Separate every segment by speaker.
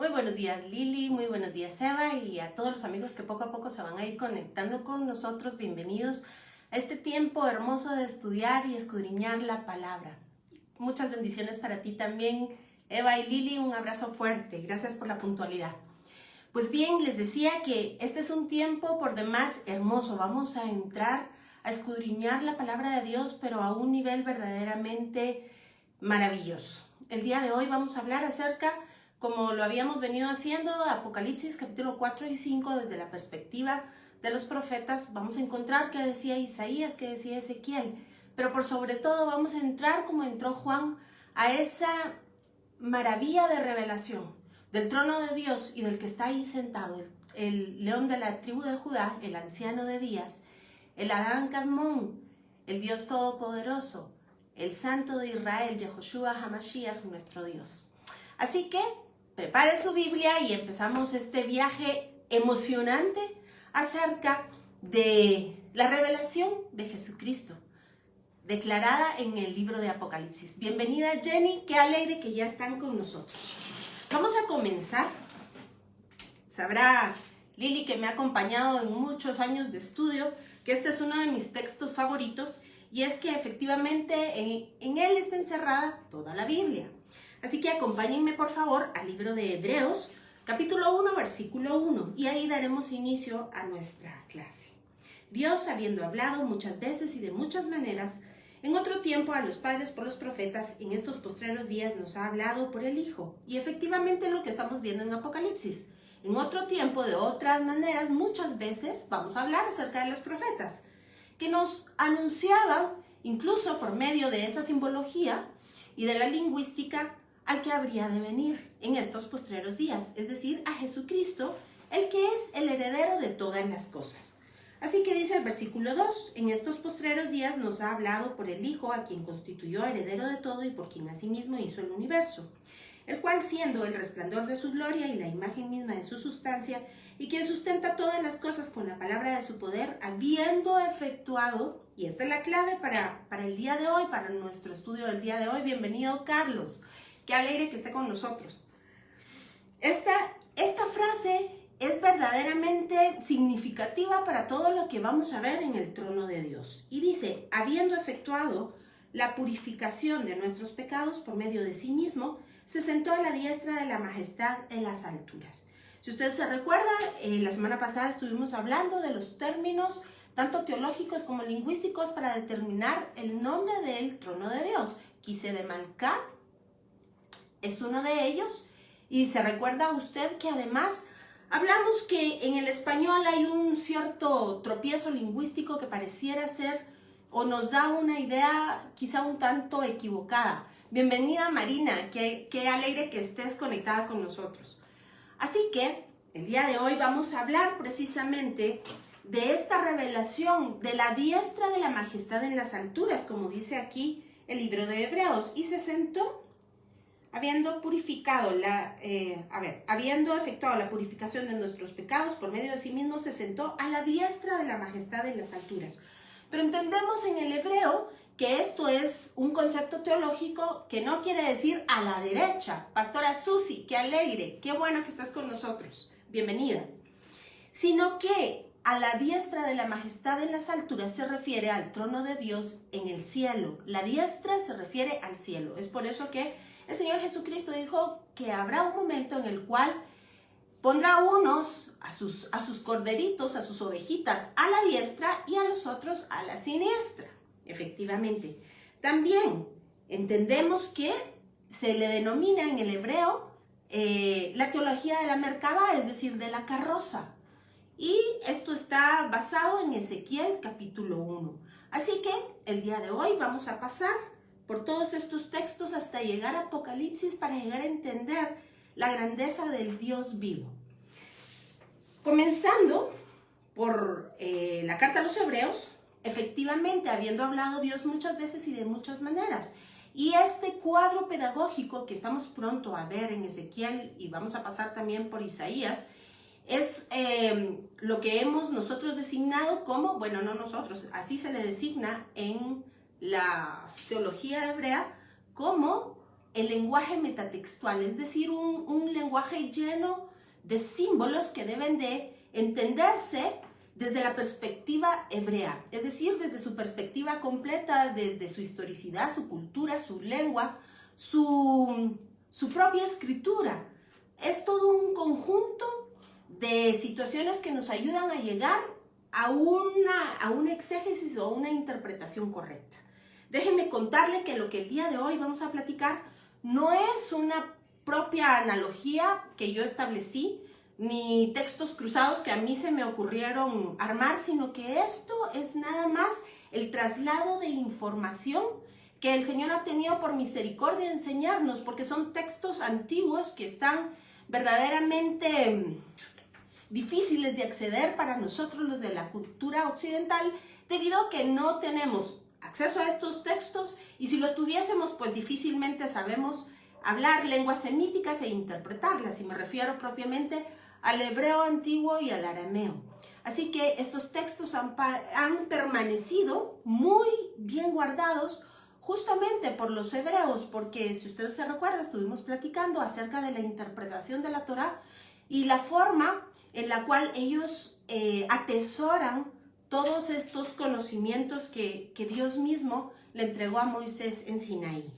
Speaker 1: Muy buenos días Lili, muy buenos días Eva y a todos los amigos que poco a poco se van a ir conectando con nosotros. Bienvenidos a este tiempo hermoso de estudiar y escudriñar la palabra. Muchas bendiciones para ti también, Eva y Lili, un abrazo fuerte. Gracias por la puntualidad. Pues bien, les decía que este es un tiempo por demás hermoso. Vamos a entrar a escudriñar la palabra de Dios, pero a un nivel verdaderamente maravilloso. El día de hoy vamos a hablar acerca, como lo habíamos venido haciendo, Apocalipsis capítulo 4 y 5 desde la perspectiva de los profetas. Vamos a encontrar qué decía Isaías, qué decía Ezequiel, pero por sobre todo vamos a entrar como entró Juan a esa maravilla de revelación del trono de Dios y del que está ahí sentado, el león de la tribu de Judá, el anciano de días, el Adán Kadmón, el Dios todopoderoso, el Santo de Israel, Yehoshua HaMashiach, nuestro Dios. Así que prepare su Biblia y empezamos este viaje emocionante acerca de la revelación de Jesucristo, declarada en el libro de Apocalipsis. Bienvenida Jenny, qué alegre que ya están con nosotros. Vamos a comenzar. Sabrá Lili, que me ha acompañado en muchos años de estudio, que este es uno de mis textos favoritos, y es que efectivamente en él está encerrada toda la Biblia. Así que acompáñenme por favor al libro de Hebreos, capítulo 1, versículo 1, y ahí daremos inicio a nuestra clase. Dios, habiendo hablado muchas veces y de muchas maneras, en otro tiempo a los padres por los profetas, en estos postreros días nos ha hablado por el Hijo. Y efectivamente lo que estamos viendo en Apocalipsis. En otro tiempo, de otras maneras, muchas veces vamos a hablar acerca de los profetas, que nos anunciaban, incluso por medio de esa simbología y de la lingüística, al que habría de venir en estos postreros días, es decir, a Jesucristo, el que es el heredero de todas las cosas. Así que dice el versículo 2, en estos postreros días nos ha hablado por el Hijo, a quien constituyó heredero de todo y por quien asimismo hizo el universo, el cual, siendo el resplandor de su gloria y la imagen misma de su sustancia, y quien sustenta todas las cosas con la palabra de su poder, habiendo efectuado, y esta es la clave para el día de hoy, para nuestro estudio del día de hoy. Bienvenido Carlos, qué alegre que esté con nosotros. Esta frase es verdaderamente significativa para todo lo que vamos a ver en el trono de Dios. Y dice, habiendo efectuado la purificación de nuestros pecados por medio de sí mismo, se sentó a la diestra de la majestad en las alturas. Si ustedes se recuerdan, la semana pasada estuvimos hablando de los términos tanto teológicos como lingüísticos para determinar el nombre del trono de Dios. Quise de Malcá es uno de ellos, y se recuerda usted que además hablamos que en el español hay un cierto tropiezo lingüístico que pareciera ser o nos da una idea quizá un tanto equivocada. Bienvenida Marina, qué alegre que estés conectada con nosotros. Así que el día de hoy vamos a hablar precisamente de esta revelación de la diestra de la majestad en las alturas, como dice aquí el libro de Hebreos, y se sentó habiendo efectuado la purificación de nuestros pecados por medio de sí mismo, se sentó a la diestra de la majestad en las alturas. Pero entendemos en el hebreo que esto es un concepto teológico que no quiere decir a la derecha. Pastora Susi, qué alegre, qué bueno que estás con nosotros, bienvenida. Sino que a la diestra de la majestad en las alturas se refiere al trono de Dios en el cielo. La diestra se refiere al cielo. Es por eso que el Señor Jesucristo dijo que habrá un momento en el cual pondrá unos a sus corderitos, a sus ovejitas a la diestra y a los otros a la siniestra. Efectivamente. También entendemos que se le denomina en el hebreo la teología de la Merkabah, es decir, de la carroza. Y esto está basado en Ezequiel capítulo 1. Así que el día de hoy vamos a pasar por todos estos textos hasta llegar a Apocalipsis para llegar a entender la grandeza del Dios vivo. Comenzando por la carta a los Hebreos, efectivamente, habiendo hablado Dios muchas veces y de muchas maneras. Y este cuadro pedagógico que estamos pronto a ver en Ezequiel y vamos a pasar también por Isaías, es lo que hemos nosotros designado como, bueno, no nosotros, así se le designa en la teología hebrea como el lenguaje metatextual, es decir, un lenguaje lleno de símbolos que deben de entenderse desde la perspectiva hebrea, es decir, desde su perspectiva completa, desde su historicidad, su cultura, su lengua, su propia escritura. Es todo un conjunto de situaciones que nos ayudan a llegar a una exégesis o una interpretación correcta. Déjenme contarle que lo que el día de hoy vamos a platicar no es una propia analogía que yo establecí, ni textos cruzados que a mí se me ocurrieron armar, sino que esto es nada más el traslado de información que el Señor ha tenido por misericordia de enseñarnos, porque son textos antiguos que están verdaderamente difíciles de acceder para nosotros los de la cultura occidental, debido a que no tenemos acceso a estos textos, y si lo tuviésemos, pues difícilmente sabemos hablar lenguas semíticas e interpretarlas, y me refiero propiamente al hebreo antiguo y al arameo. Así que estos textos han permanecido muy bien guardados justamente por los hebreos, porque si ustedes se recuerdan, estuvimos platicando acerca de la interpretación de la Torá y la forma en la cual ellos atesoran todos estos conocimientos que Dios mismo le entregó a Moisés en Sinaí.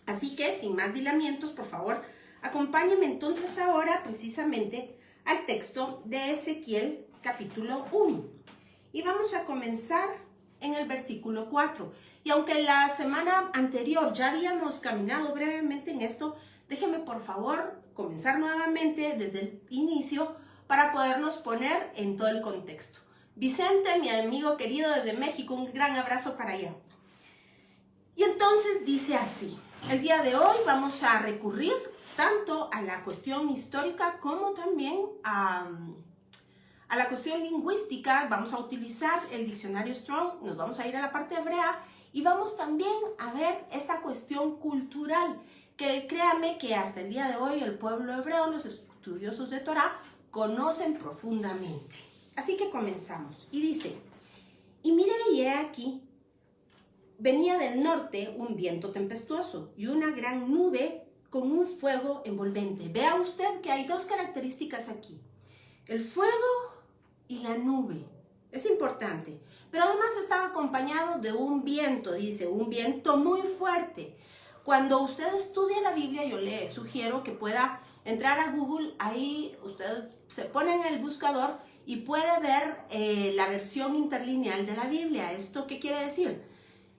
Speaker 1: Así que, sin más dilamientos, por favor, acompáñenme entonces ahora precisamente al texto de Ezequiel capítulo 1. Y vamos a comenzar en el versículo 4. Y aunque la semana anterior ya habíamos caminado brevemente en esto, déjenme por favor comenzar nuevamente desde el inicio para podernos poner en todo el contexto. Vicente, mi amigo querido desde México, un gran abrazo para allá. Y entonces dice así: el día de hoy vamos a recurrir tanto a la cuestión histórica como también a la cuestión lingüística. Vamos a utilizar el diccionario Strong, nos vamos a ir a la parte hebrea y vamos también a ver esta cuestión cultural, que créanme que hasta el día de hoy el pueblo hebreo, los estudiosos de Torá, conocen profundamente. Así que comenzamos. Y dice: y miré y he aquí, venía del norte un viento tempestuoso y una gran nube con un fuego envolvente. Vea usted que hay dos características aquí: el fuego y la nube. Es importante. Pero además estaba acompañado de un viento, dice, un viento muy fuerte. Cuando usted estudia la Biblia, yo le sugiero que pueda entrar a Google. Ahí usted se pone en el buscador y puede ver la versión interlineal de la Biblia. ¿Esto qué quiere decir?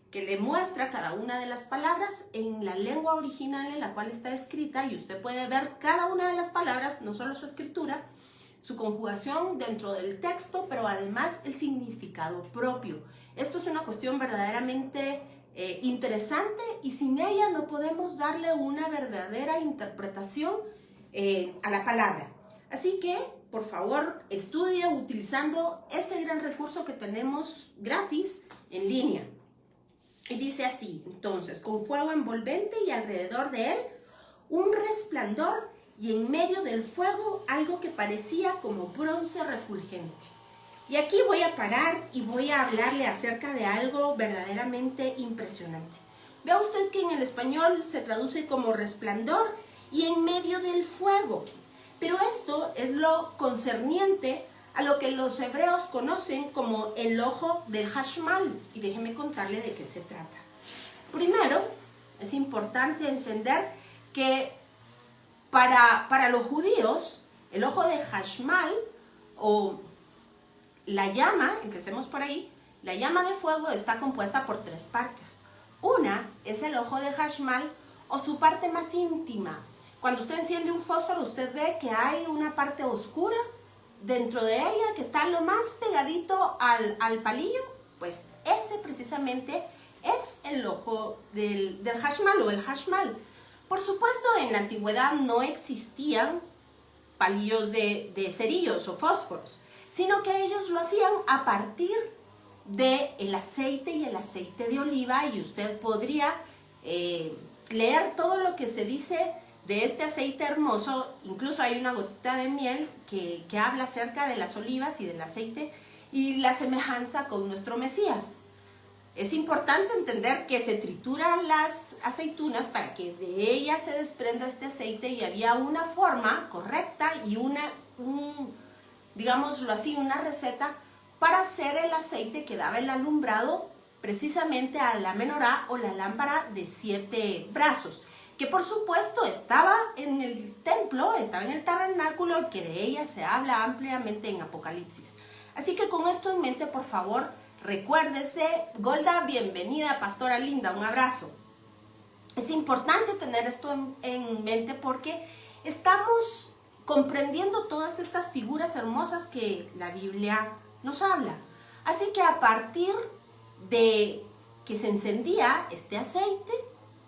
Speaker 1: Que le muestra cada una de las palabras en la lengua original en la cual está escrita, y usted puede ver cada una de las palabras, no solo su escritura, su conjugación dentro del texto, pero además el significado propio. Esto es una cuestión verdaderamente interesante, y sin ella no podemos darle una verdadera interpretación a la palabra. Así que, por favor, estudie utilizando ese gran recurso que tenemos gratis en línea. Y dice así, entonces: con fuego envolvente y alrededor de él un resplandor, y en medio del fuego algo que parecía como bronce refulgente. Y aquí voy a parar y voy a hablarle acerca de algo verdaderamente impresionante. Vea usted que en el español se traduce como resplandor y en medio del fuego. Pero esto es lo concerniente a lo que los hebreos conocen como el ojo del Hashmal. Y déjeme contarle de qué se trata. Primero, es importante entender que para los judíos, el ojo de Hashmal, o la llama, empecemos por ahí, la llama de fuego está compuesta por tres partes. Una es el ojo de Hashmal, o su parte más íntima. Cuando usted enciende un fósforo, usted ve que hay una parte oscura dentro de ella que está lo más pegadito al palillo. Pues ese precisamente es el ojo del Hashmal o el Hashmal. Por supuesto, en la antigüedad no existían palillos de cerillos o fósforos, sino que ellos lo hacían a partir del aceite y el aceite de oliva, y usted podría leer todo lo que se dice de este aceite hermoso. Incluso hay una gotita de miel que habla acerca de las olivas y del aceite y la semejanza con nuestro Mesías. Es importante entender que se trituran las aceitunas para que de ellas se desprenda este aceite, y había una forma correcta y digámoslo así, una receta para hacer el aceite que daba el alumbrado precisamente a la menorá o la lámpara de 7 brazos, que por supuesto estaba en el templo, estaba en el tabernáculo, que de ella se habla ampliamente en Apocalipsis. Así que con esto en mente, por favor, recuérdese. Golda, bienvenida, pastora linda, un abrazo. Es importante tener esto en mente porque estamos comprendiendo todas estas figuras hermosas que la Biblia nos habla. Así que a partir de que se encendía este aceite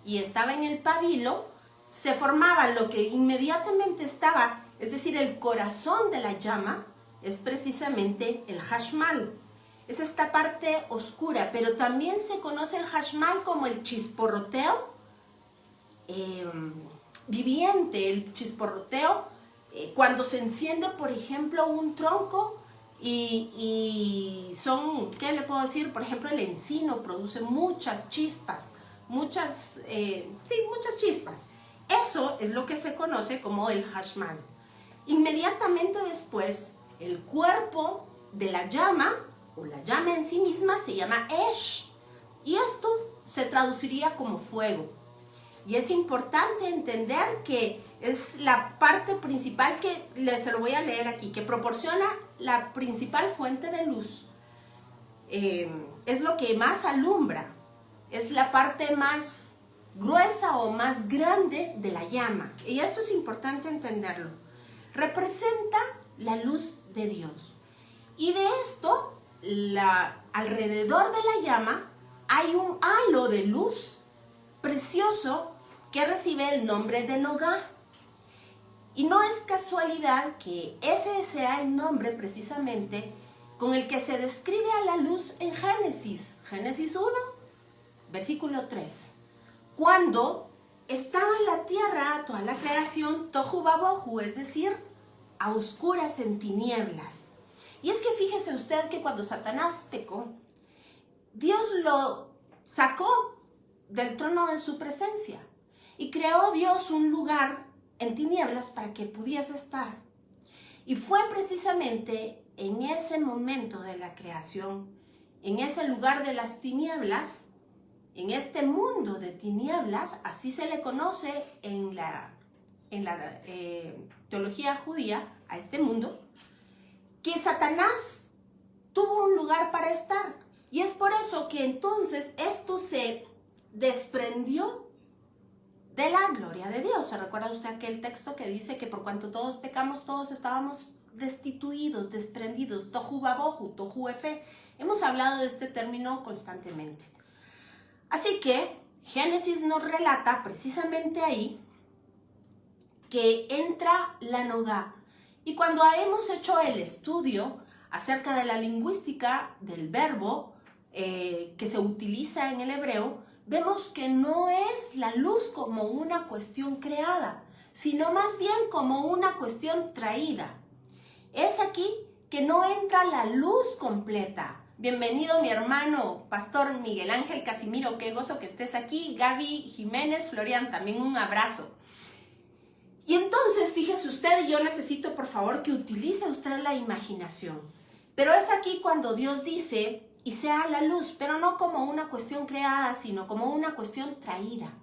Speaker 1: y estaba en el pabilo, se formaba lo que inmediatamente estaba, es decir, el corazón de la llama, es precisamente el hashmal. Es esta parte oscura, pero también se conoce el hashmal como el chisporroteo viviente, el chisporroteo cuando se enciende, por ejemplo, un tronco y son, ¿qué le puedo decir? Por ejemplo, el encino produce muchas chispas, muchas chispas. Eso es lo que se conoce como el hashmal. Inmediatamente después, el cuerpo de la llama, o la llama en sí misma, se llama Esh, y esto se traduciría como fuego. Y es importante entender que es la parte principal que se lo voy a leer aquí, que proporciona la principal fuente de luz. Es lo que más alumbra, es la parte más gruesa o más grande de la llama. Y esto es importante entenderlo. Representa la luz de Dios. Y de esto, alrededor de la llama, hay un halo de luz precioso que recibe el nombre de Nogá. Y no es casualidad que ese sea el nombre precisamente con el que se describe a la luz en Génesis. Génesis 1, versículo 3. Cuando estaba en la tierra toda la creación, tohu babohu, es decir, a oscuras, en tinieblas. Y es que fíjese usted que cuando Satanás pecó, Dios lo sacó del trono de su presencia y creó Dios un lugar en tinieblas para que pudiese estar. Y fue precisamente en ese momento de la creación, en ese lugar de las tinieblas, en este mundo de tinieblas, así se le conoce en la teología judía a este mundo, que Satanás tuvo un lugar para estar. Y es por eso que entonces esto se desprendió de la gloria de Dios. ¿Se recuerda usted aquel texto que dice que por cuanto todos pecamos, todos estábamos destituidos, desprendidos? Tohu babohu, tohu efe. Hemos hablado de este término constantemente. Así que Génesis nos relata precisamente ahí que entra la Nogá. Y cuando hemos hecho el estudio acerca de la lingüística del verbo que se utiliza en el hebreo, vemos que no es la luz como una cuestión creada, sino más bien como una cuestión traída. Es aquí que no entra la luz completa. Bienvenido mi hermano, Pastor Miguel Ángel Casimiro, qué gozo que estés aquí. Gaby Jiménez, Florian, también un abrazo. Y entonces, fíjese usted, yo necesito por favor que utilice usted la imaginación. Pero es aquí cuando Dios dice, y sea la luz, pero no como una cuestión creada, sino como una cuestión traída.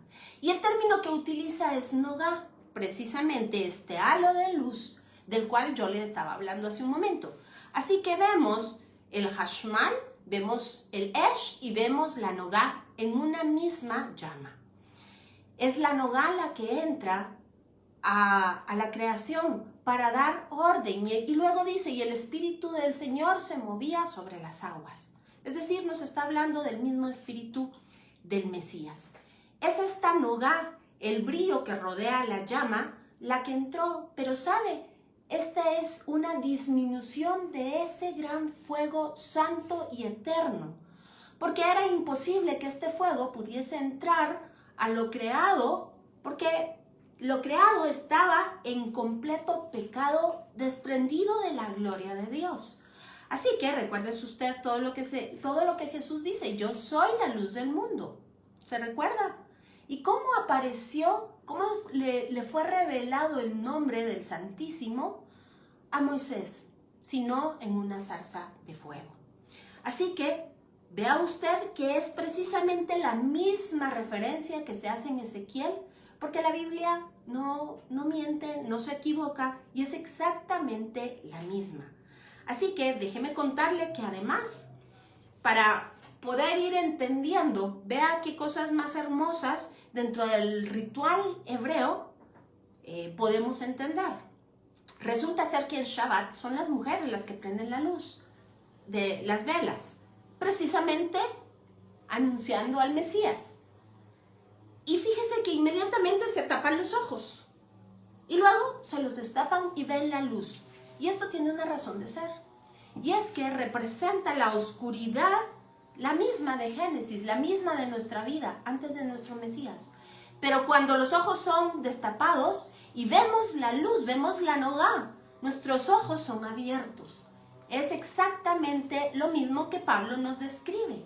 Speaker 1: Y el término que utiliza es Nogá, precisamente este halo de luz del cual yo le estaba hablando hace un momento. Así que vemos el hashmal, vemos el esh y vemos la Nogá en una misma llama. Es la Nogá la que entra a la creación para dar orden. Y luego dice, y el Espíritu del Señor se movía sobre las aguas. Es decir, nos está hablando del mismo Espíritu del Mesías. Es esta Nogá, el brillo que rodea la llama, la que entró. Pero ¿sabe? Esta es una disminución de ese gran fuego santo y eterno. Porque era imposible que este fuego pudiese entrar a lo creado, porque lo creado estaba en completo pecado, desprendido de la gloria de Dios. Así que recuérdese usted todo lo que Jesús dice, yo soy la luz del mundo. ¿Se recuerda? ¿Y cómo apareció, cómo le fue revelado el nombre del Santísimo a Moisés? Sino en una zarza de fuego. Así que vea usted que es precisamente la misma referencia que se hace en Ezequiel, porque la Biblia no miente, no se equivoca y es exactamente la misma. Así que déjeme contarle que además, para poder ir entendiendo, vea qué cosas más hermosas dentro del ritual hebreo podemos entender. Resulta ser que en Shabbat son las mujeres las que prenden la luz de las velas, precisamente anunciando al Mesías. Y fíjese que inmediatamente se tapan los ojos y luego se los destapan y ven la luz. Y esto tiene una razón de ser, y es que representa la oscuridad, la misma de Génesis, la misma de nuestra vida antes de nuestro Mesías. Pero cuando los ojos son destapados y vemos la luz, vemos la Nogá, nuestros ojos son abiertos. Es exactamente lo mismo que Pablo nos describe.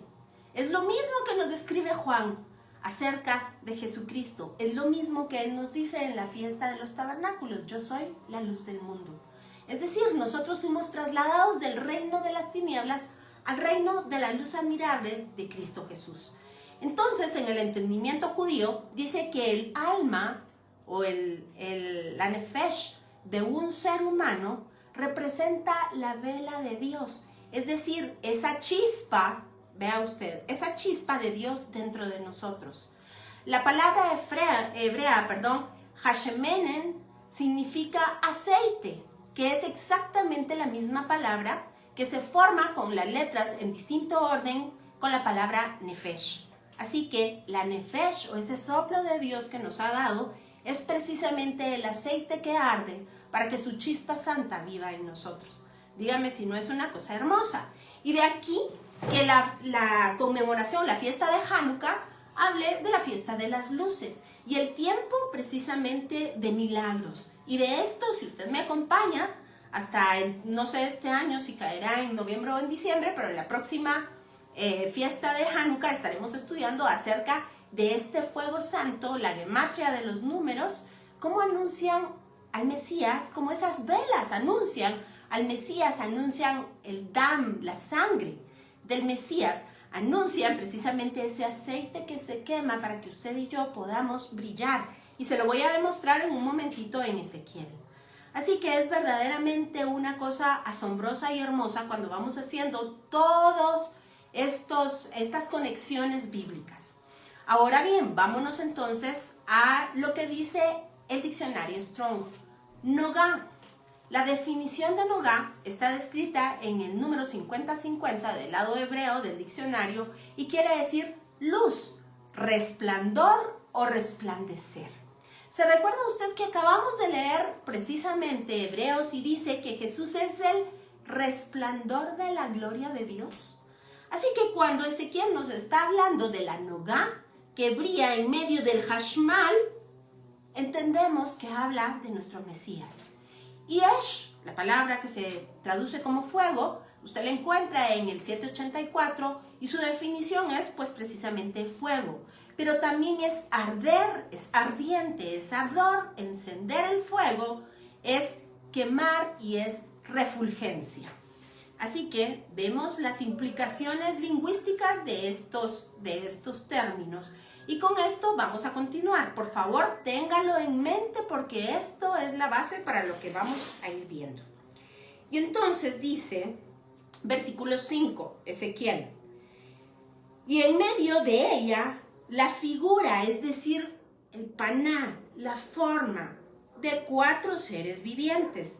Speaker 1: Es lo mismo que nos describe Juan acerca de Jesucristo. Es lo mismo que él nos dice en la fiesta de los tabernáculos. Yo soy la luz del mundo. Es decir, nosotros fuimos trasladados del reino de las tinieblas al reino de la luz admirable de Cristo Jesús. Entonces, en el entendimiento judío, dice que el alma o la nefesh de un ser humano representa la vela de Dios. Es decir, esa chispa, vea usted, esa chispa de Dios dentro de nosotros. La palabra hebrea, hashemenen, significa aceite, que es exactamente la misma palabra que se forma con las letras en distinto orden con la palabra nefesh. Así que la nefesh, o ese soplo de Dios que nos ha dado, es precisamente el aceite que arde para que su chispa santa viva en nosotros. Dígame si no es una cosa hermosa. Y de aquí que la conmemoración, la fiesta de Hanukkah, hable de la fiesta de las luces y el tiempo precisamente de milagros. Y de esto, si usted me acompaña, hasta no sé este año si caerá en noviembre o en diciembre, pero en la próxima fiesta de Hanukkah estaremos estudiando acerca de este fuego santo, la gematria de los números, cómo anuncian al Mesías, como esas velas anuncian al Mesías, anuncian el dam, la sangre del Mesías, anuncian precisamente ese aceite que se quema para que usted y yo podamos brillar. Y se lo voy a demostrar en un momentito en Ezequiel. Así que es verdaderamente una cosa asombrosa y hermosa cuando vamos haciendo todas estas conexiones bíblicas. Ahora bien, vámonos entonces a lo que dice el diccionario Strong. Nogá. La definición de Nogá está descrita en el número 5050 del lado hebreo del diccionario y quiere decir luz, resplandor o resplandecer. ¿Se recuerda usted que acabamos de leer precisamente Hebreos y dice que Jesús es el resplandor de la gloria de Dios? Así que cuando Ezequiel nos está hablando de la Nogá que brilla en medio del Hashmal, entendemos que habla de nuestro Mesías. Y Esh, la palabra que se traduce como fuego, usted la encuentra en el 784 y su definición es pues precisamente fuego. Pero también es arder, es ardiente, es ardor, encender el fuego, es quemar y es refulgencia. Así que vemos las implicaciones lingüísticas de estos términos. Y con esto vamos a continuar. Por favor, téngalo en mente porque esto es la base para lo que vamos a ir viendo. Y entonces dice, versículo 5, Ezequiel, y en medio de ella, la figura, es decir, el paná, la forma de 4 seres vivientes.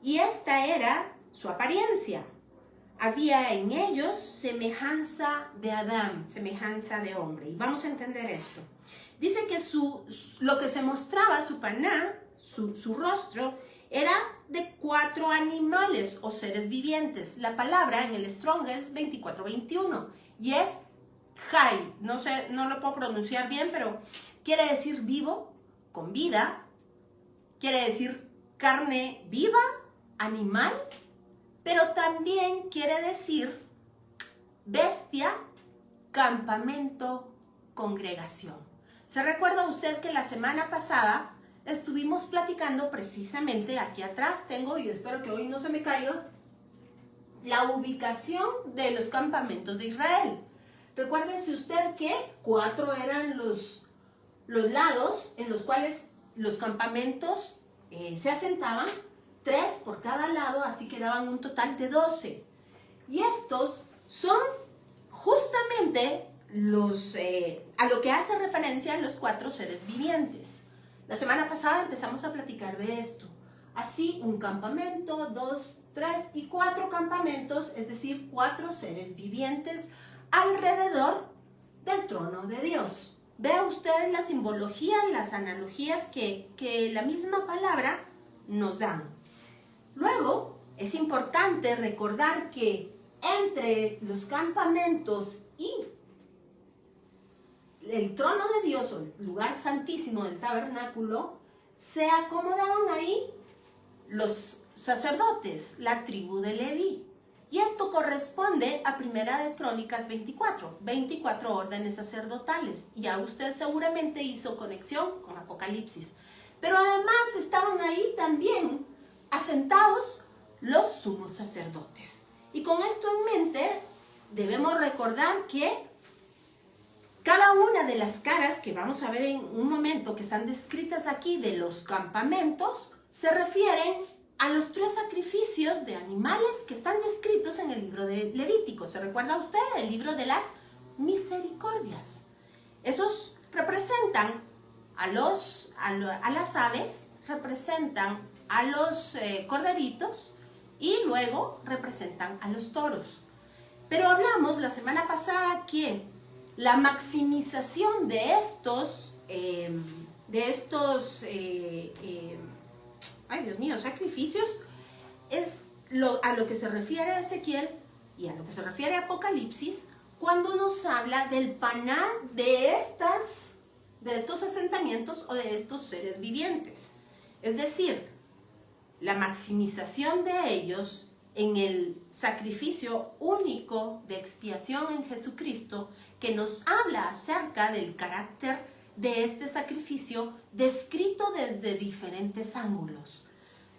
Speaker 1: Y esta era su apariencia. Había en ellos semejanza de Adán, semejanza de hombre. Y vamos a entender esto. Dice que lo que se mostraba, su paná, su rostro, era de 4 animales o seres vivientes. La palabra en el Strong es 2421 y es Jai. No sé, no lo puedo pronunciar bien, pero quiere decir vivo, con vida. Quiere decir carne viva, animal, pero también quiere decir bestia, campamento, congregación. ¿Se recuerda usted que la semana pasada estuvimos platicando precisamente aquí atrás? Tengo, y espero que hoy no se me caiga, la ubicación de los campamentos de Israel. Recuérdese usted que 4 eran los lados en los cuales los campamentos se asentaban, 3 por cada lado, así que daban un total de 12. Y estos son justamente a lo que hace referencia los 4 seres vivientes. La semana pasada empezamos a platicar de esto. Así, un campamento, 2, 3 y 4 campamentos, es decir, 4 seres vivientes alrededor del trono de Dios. Vea usted la simbología, las analogías que la misma palabra nos dan. Luego, es importante recordar que entre los campamentos y el trono de Dios, o el lugar santísimo del tabernáculo, se acomodaban ahí los sacerdotes, la tribu de Leví. Y esto corresponde a Primera de Crónicas 24 órdenes sacerdotales. Ya usted seguramente hizo conexión con Apocalipsis. Pero además estaban ahí también asentados los sumos sacerdotes. Y con esto en mente, debemos recordar que cada una de las caras que vamos a ver en un momento, que están descritas aquí de los campamentos, se refieren a los 3 sacrificios de animales que están descritos en el libro de Levítico. ¿Se recuerda usted? El libro de las misericordias. Esos representan a las aves, representan a los corderitos y luego representan a los toros. Pero hablamos la semana pasada que la maximización de estos sacrificios es a lo que se refiere Ezequiel y a lo que se refiere Apocalipsis cuando nos habla del paná de estos asentamientos o de estos seres vivientes. Es decir, la maximización de ellos en el sacrificio único de expiación en Jesucristo, que nos habla acerca del carácter de este sacrificio descrito desde diferentes ángulos.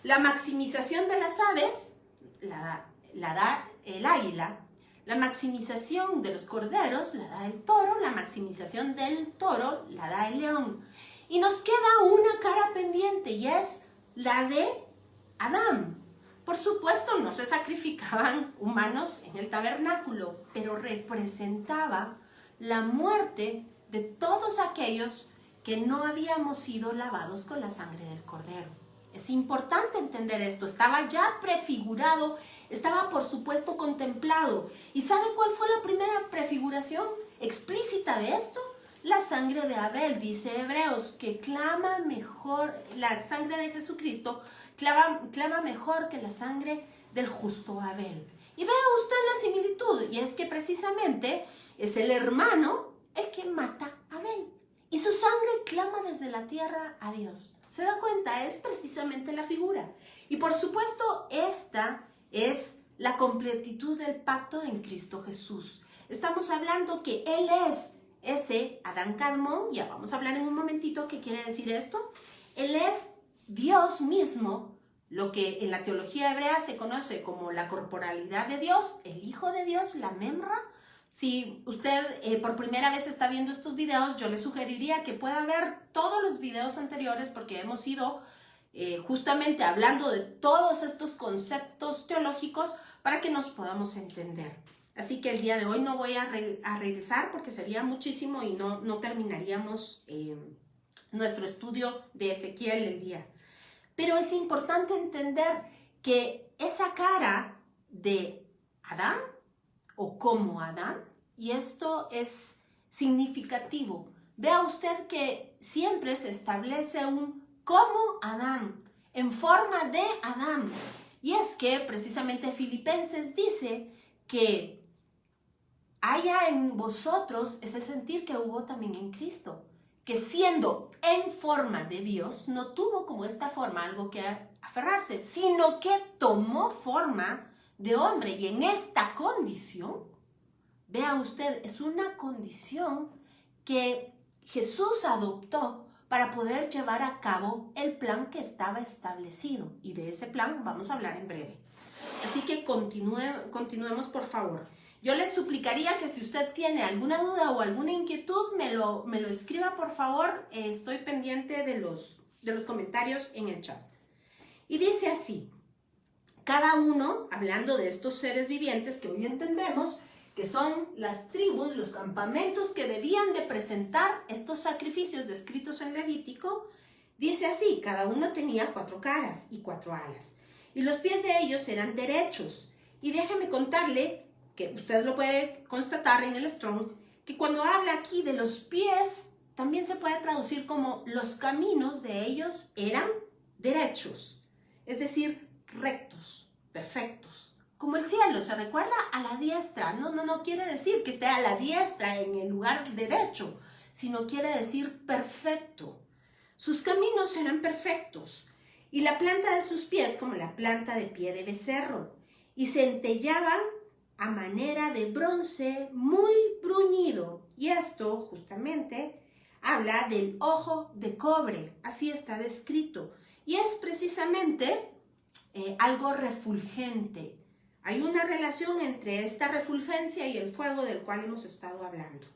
Speaker 1: La maximización de las aves la da el águila, la maximización de los corderos la da el toro, la maximización del toro la da el león. Y nos queda una cara pendiente y es la de Adán. Por supuesto, no se sacrificaban humanos en el tabernáculo, pero representaba la muerte de todos aquellos que no habíamos sido lavados con la sangre del cordero. Es importante entender esto. Estaba ya prefigurado, estaba por supuesto contemplado. ¿Y sabe cuál fue la primera prefiguración explícita de esto? La sangre de Abel, dice Hebreos, que clama mejor, la sangre de Jesucristo clama mejor que la sangre del justo Abel. Y vea usted la similitud, y es que precisamente es el hermano el que mata a Abel. Y su sangre clama desde la tierra a Dios. ¿Se da cuenta? Es precisamente la figura. Y por supuesto, esta es la completitud del pacto en Cristo Jesús. Estamos hablando que Él es ese Adán Kadmon. Ya vamos a hablar en un momentito qué quiere decir esto. Él es Dios mismo, lo que en la teología hebrea se conoce como la corporalidad de Dios, el Hijo de Dios, la Memra. Si usted por primera vez está viendo estos videos, yo le sugeriría que pueda ver todos los videos anteriores porque hemos ido justamente hablando de todos estos conceptos teológicos para que nos podamos entender. Así que el día de hoy no voy a regresar porque sería muchísimo y no terminaríamos nuestro estudio de Ezequiel el día. Pero es importante entender que esa cara de Adán o como Adán, y esto es significativo. Vea usted que siempre se establece un como Adán, en forma de Adán. Y es que precisamente Filipenses dice que haya en vosotros ese sentir que hubo también en Cristo, que siendo en forma de Dios, no tuvo como esta forma algo que aferrarse, sino que tomó forma de hombre. Y en esta condición, vea usted, es una condición que Jesús adoptó para poder llevar a cabo el plan que estaba establecido. Y de ese plan vamos a hablar en breve. Así que continuemos, por favor. Yo les suplicaría que si usted tiene alguna duda o alguna inquietud, me lo escriba, por favor. Estoy pendiente de los comentarios en el chat. Y dice así: cada uno, hablando de estos seres vivientes que hoy entendemos, que son las tribus, los campamentos que debían de presentar estos sacrificios descritos en Levítico, dice así: cada uno tenía 4 caras y 4 alas, y los pies de ellos eran derechos. Y déjeme contarle, que usted lo puede constatar en el Strong, que cuando habla aquí de los pies, también se puede traducir como los caminos de ellos eran derechos, es decir, rectos, perfectos. Como el cielo, ¿se recuerda? A la diestra. No quiere decir que esté a la diestra en el lugar derecho, sino quiere decir perfecto. Sus caminos eran perfectos, y la planta de sus pies como la planta de pie de becerro, y centellaban a manera de bronce muy bruñido. Y esto justamente habla del ojo de cobre, así está descrito. Y es precisamente algo refulgente. Hay una relación entre esta refulgencia y el fuego del cual hemos estado hablando.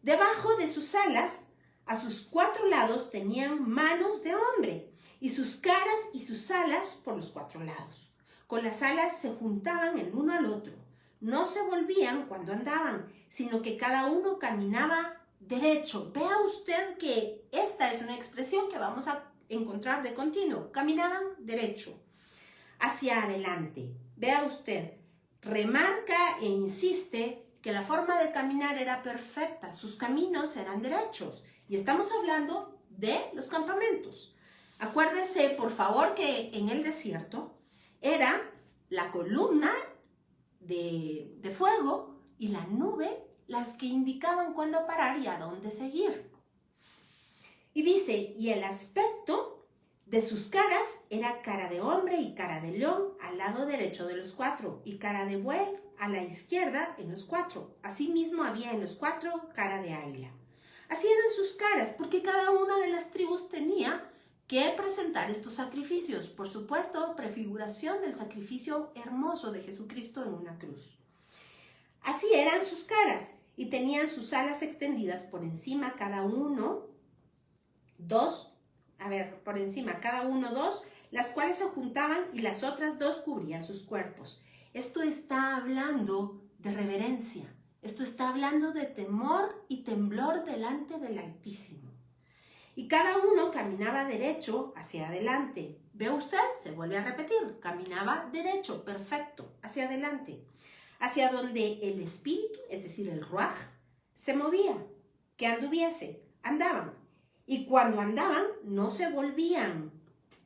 Speaker 1: Debajo de sus alas, a sus 4 lados tenían manos de hombre, y sus caras y sus alas por los 4 lados. Con las alas se juntaban el uno al otro. No se volvían cuando andaban, sino que cada uno caminaba derecho. Vea usted que esta es una expresión que vamos a encontrar de continuo. Caminaban derecho, hacia adelante. Vea usted, remarca e insiste que la forma de caminar era perfecta, sus caminos eran derechos. Y estamos hablando de los campamentos. Acuérdese, por favor, que en el desierto era la columna de fuego y la nube las que indicaban cuándo parar y a dónde seguir. Y dice, y el aspecto de sus caras era cara de hombre y cara de león al lado derecho de los 4, y cara de buey a la izquierda en los 4. Asimismo había en los 4 cara de águila. Así eran sus caras, porque cada una de las tribus tenía que presentar estos sacrificios. Por supuesto, prefiguración del sacrificio hermoso de Jesucristo en una cruz. Así eran sus caras, y tenían sus alas extendidas por encima cada uno, 2, las cuales se juntaban, y las otras 2 cubrían sus cuerpos. Esto está hablando de reverencia. Esto está hablando de temor y temblor delante del Altísimo. Y cada uno caminaba derecho hacia adelante. ¿Ve usted? Se vuelve a repetir. Caminaba derecho, perfecto, hacia adelante. Hacia donde el espíritu, es decir, el ruaj, se movía. Que anduviese, andaban. Y cuando andaban, no se volvían.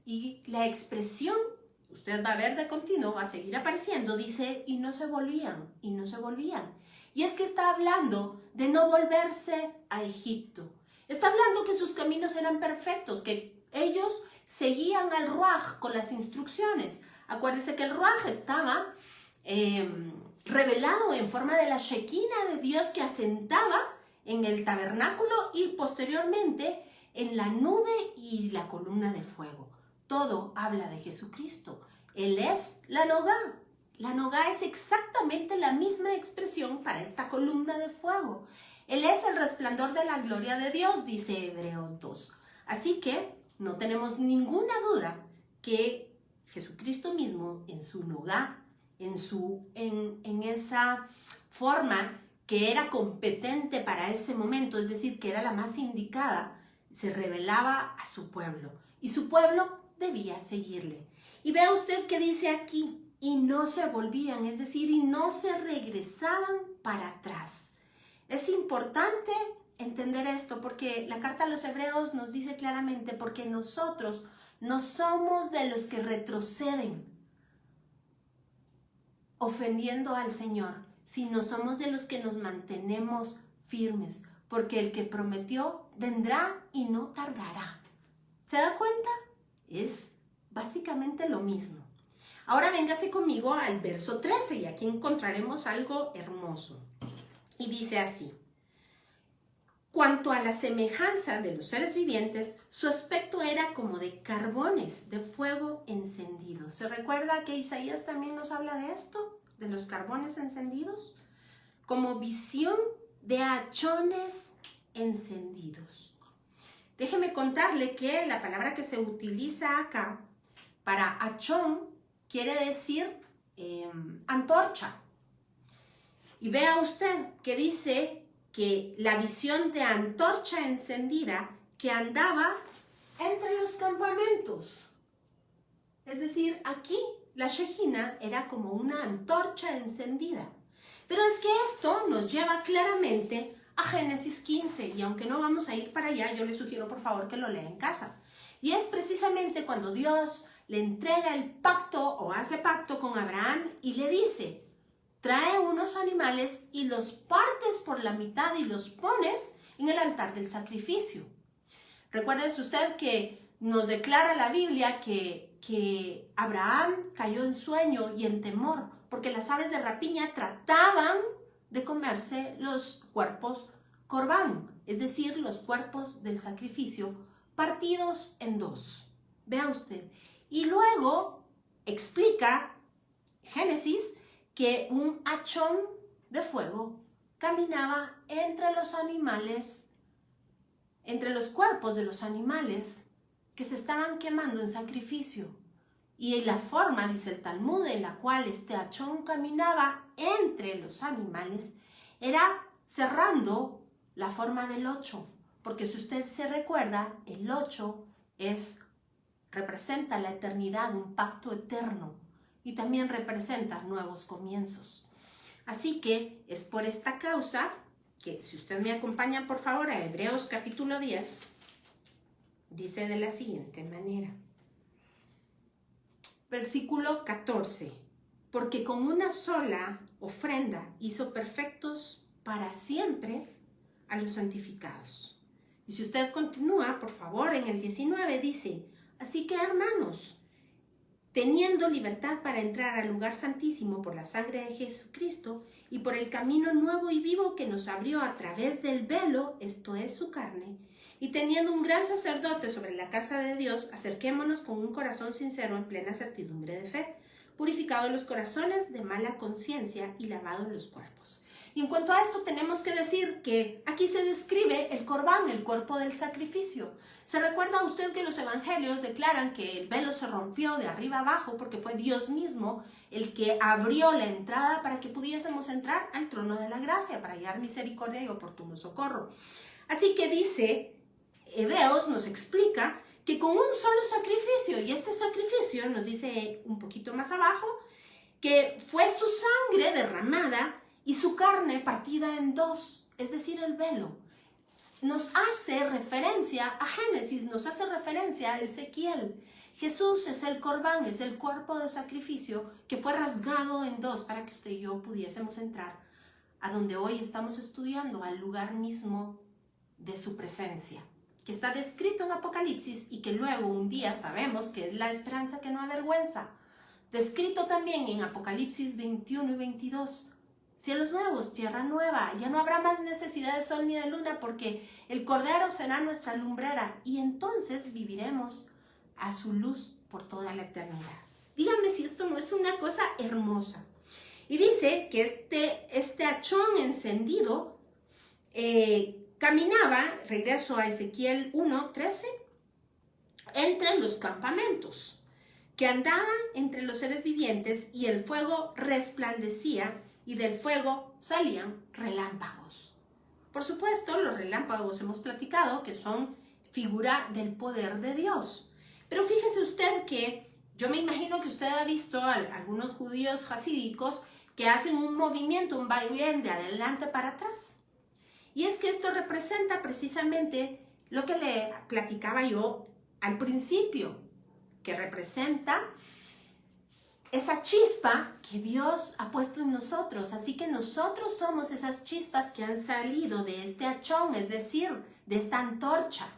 Speaker 1: Y la expresión, usted va a ver de continuo, va a seguir apareciendo, dice, y no se volvían, y no se volvían. Y es que está hablando de no volverse a Egipto. Está hablando que sus caminos eran perfectos, que ellos seguían al Ruaj con las instrucciones. Acuérdense que el Ruaj estaba revelado en forma de la Shekinah de Dios que asentaba en el tabernáculo y posteriormente en la nube y la columna de fuego. Todo habla de Jesucristo. Él es la Nogá. La Nogá es exactamente la misma expresión para esta columna de fuego. Él es el resplandor de la gloria de Dios, dice Hebreos 2. Así que no tenemos ninguna duda que Jesucristo mismo en su Nogá, en esa forma que era competente para ese momento, es decir, que era la más indicada, se revelaba a su pueblo. Y su pueblo debía seguirle. Y vea usted que dice aquí, y no se volvían, es decir, y no se regresaban para atrás. Es importante entender esto porque la carta a los Hebreos nos dice claramente, porque nosotros no somos de los que retroceden ofendiendo al Señor, sino somos de los que nos mantenemos firmes, porque el que prometió vendrá y no tardará. ¿Se da cuenta? Es básicamente lo mismo. Ahora véngase conmigo al verso 13 y aquí encontraremos algo hermoso. Y dice así: cuanto a la semejanza de los seres vivientes, su aspecto era como de carbones de fuego encendidos. ¿Se recuerda que Isaías también nos habla de esto? De los carbones encendidos. Como visión de hachones encendidos. Déjeme contarle que la palabra que se utiliza acá para hachón quiere decir antorcha. Y vea usted que dice que la visión de antorcha encendida que andaba entre los campamentos. Es decir, aquí la Shejina era como una antorcha encendida. Pero es que esto nos lleva claramente a Génesis 15, y aunque no vamos a ir para allá, yo le sugiero por favor que lo lea en casa. Y es precisamente cuando Dios le entrega el pacto o hace pacto con Abraham y le dice: trae unos animales y los partes por la mitad y los pones en el altar del sacrificio. Recuérdese usted que nos declara la Biblia que Abraham cayó en sueño y en temor, porque las aves de rapiña trataban de comerse los cuerpos corbán, es decir, los cuerpos del sacrificio partidos en dos. Vea usted. Y luego explica Génesis que un hachón de fuego caminaba entre los animales, entre los cuerpos de los animales que se estaban quemando en sacrificio. Y la forma, dice el Talmud, en la cual este hachón caminaba entre los animales era cerrando la forma del 8, porque si usted se recuerda, el 8 representa la eternidad, un pacto eterno, y también representa nuevos comienzos. Así que es por esta causa que, si usted me acompaña por favor a Hebreos capítulo 10, dice de la siguiente manera. Versículo 14. Porque con una sola ofrenda hizo perfectos para siempre a los santificados. Y si usted continúa, por favor, en el 19 dice: así que, hermanos, teniendo libertad para entrar al lugar santísimo por la sangre de Jesucristo y por el camino nuevo y vivo que nos abrió a través del velo, esto es su carne, y teniendo un gran sacerdote sobre la casa de Dios, acerquémonos con un corazón sincero en plena certidumbre de fe, purificados los corazones de mala conciencia y lavados los cuerpos. Y en cuanto a esto tenemos que decir que aquí se describe el corbán, el cuerpo del sacrificio. ¿Se recuerda usted que los evangelios declaran que el velo se rompió de arriba abajo porque fue Dios mismo el que abrió la entrada para que pudiésemos entrar al trono de la gracia, para hallar misericordia y oportuno socorro? Así que dice, Hebreos nos explica que con un solo sacrificio, y este sacrificio nos dice un poquito más abajo, que fue su sangre derramada y su carne partida en dos, es decir, el velo. Nos hace referencia a Génesis, nos hace referencia a Ezequiel. Jesús es el corbán, es el cuerpo de sacrificio que fue rasgado en dos para que usted y yo pudiésemos entrar a donde hoy estamos estudiando, al lugar mismo de su presencia, que está descrito en Apocalipsis y que luego un día sabemos que es la esperanza que no avergüenza. Descrito también en Apocalipsis 21 y 22. Cielos nuevos, tierra nueva, ya no habrá más necesidad de sol ni de luna porque el Cordero será nuestra lumbrera y entonces viviremos a su luz por toda la eternidad. Dígame si esto no es una cosa hermosa. Y dice que este hachón encendido caminaba, regreso a Ezequiel 1:13, entre los campamentos, que andaban entre los seres vivientes y el fuego resplandecía y del fuego salían relámpagos. Por supuesto, los relámpagos hemos platicado que son figura del poder de Dios. Pero fíjese usted que yo me imagino que usted ha visto a algunos judíos hasídicos que hacen un movimiento, un vaivén de adelante para atrás. Y es que esto representa precisamente lo que le platicaba yo al principio, que representa esa chispa que Dios ha puesto en nosotros. Así que nosotros somos esas chispas que han salido de este hachón, es decir, de esta antorcha.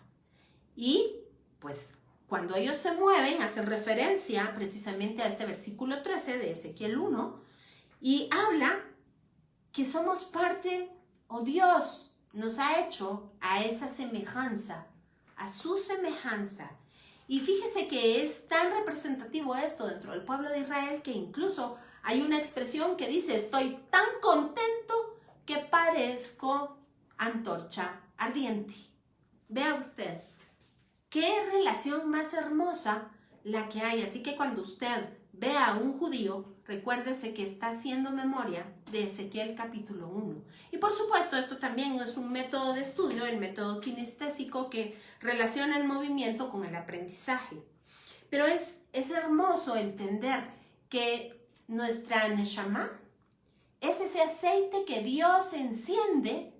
Speaker 1: Y pues cuando ellos se mueven, hacen referencia precisamente a este versículo 13 de Ezequiel 1 y habla que somos parte, o Dios nos ha hecho a esa semejanza, a su semejanza. Y fíjese que es tan representativo esto dentro del pueblo de Israel que incluso hay una expresión que dice: estoy tan contento que parezco antorcha ardiente. Vea usted, qué relación más hermosa la que hay. Así que cuando usted vea a un judío, recuérdese que está haciendo memoria de Ezequiel capítulo 1. Y por supuesto, esto también es un método de estudio, el método kinestésico, que relaciona el movimiento con el aprendizaje. Pero es hermoso entender que nuestra neshama es ese aceite que Dios enciende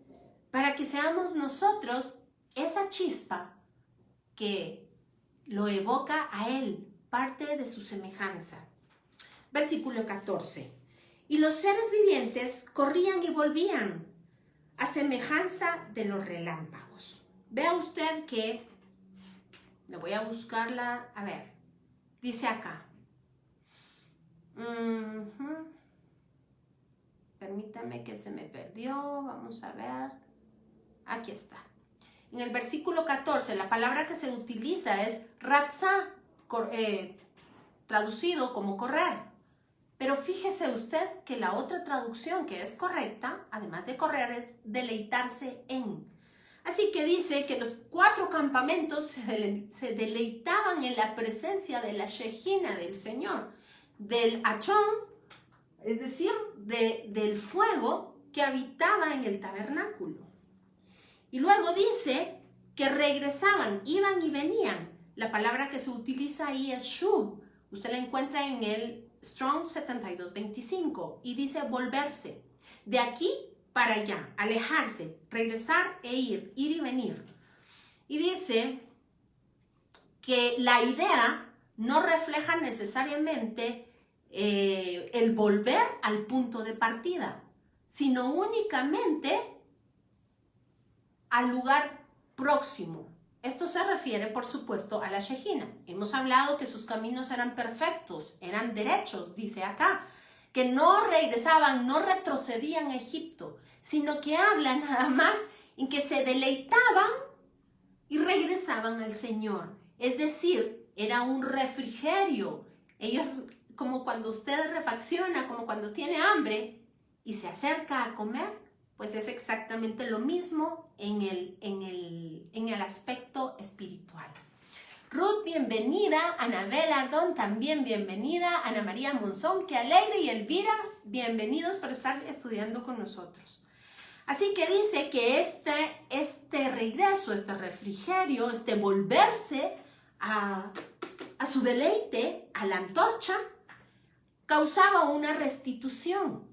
Speaker 1: para que seamos nosotros esa chispa que lo evoca a Él, parte de su semejanza. Versículo 14. Y los seres vivientes corrían y volvían a semejanza de los relámpagos. Vea usted que, le voy a buscarla, a ver, dice acá. Permítame que se me perdió, vamos a ver. Aquí está. En el versículo 14, la palabra que se utiliza es ratzá, traducido como correr. Pero fíjese usted que la otra traducción que es correcta, además de correr, es deleitarse en. Así que dice que los 4 campamentos se deleitaban en la presencia de la Shejina del Señor, del Achón, es decir, del fuego que habitaba en el tabernáculo. Y luego dice que regresaban, iban y venían. La palabra que se utiliza ahí es shuv. Usted la encuentra en el Strong 7225 y dice volverse. De aquí para allá, alejarse, regresar e ir y venir. Y dice que la idea no refleja necesariamente el volver al punto de partida, sino únicamente al lugar próximo. Esto se refiere, por supuesto, a la Shejina. Hemos hablado que sus caminos eran perfectos, eran derechos, dice acá, que no regresaban, no retrocedían a Egipto, sino que hablan nada más en que se deleitaban y regresaban al Señor. Es decir, era un refrigerio. Ellos, como cuando usted refacciona, como cuando tiene hambre y se acerca a comer, pues es exactamente lo mismo en el aspecto espiritual. Ruth, bienvenida. Anabel Ardón, también bienvenida. Ana María Monzón, qué alegre. Y Elvira, bienvenidos por estar estudiando con nosotros. Así que dice que este regreso, este refrigerio, este volverse a su deleite, a la antorcha, causaba una restitución.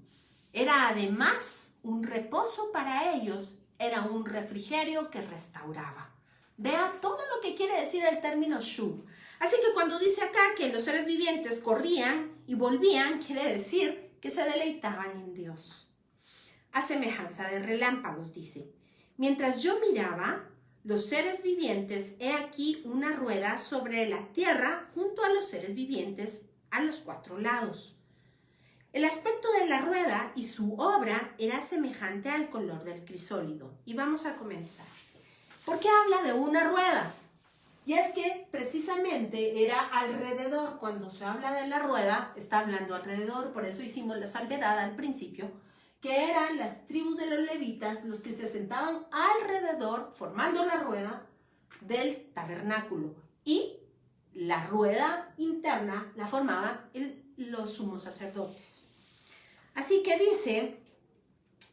Speaker 1: Era además un reposo para ellos, era un refrigerio que restauraba. Vea todo lo que quiere decir el término shuv. Así que cuando dice acá que los seres vivientes corrían y volvían, quiere decir que se deleitaban en Dios. A semejanza de relámpagos, dice. Mientras yo miraba, los seres vivientes, he aquí una rueda sobre la tierra junto a los seres vivientes a los 4 lados. El aspecto de la rueda y su obra era semejante al color del crisólito. Y vamos a comenzar. ¿Por qué habla de una rueda? Y es que precisamente era alrededor. Cuando se habla de la rueda, está hablando alrededor. Por eso hicimos la salvedad al principio, que eran las tribus de los levitas los que se sentaban alrededor, formando la rueda del tabernáculo. Y la rueda interna la formaban los sumos sacerdotes. Así que dice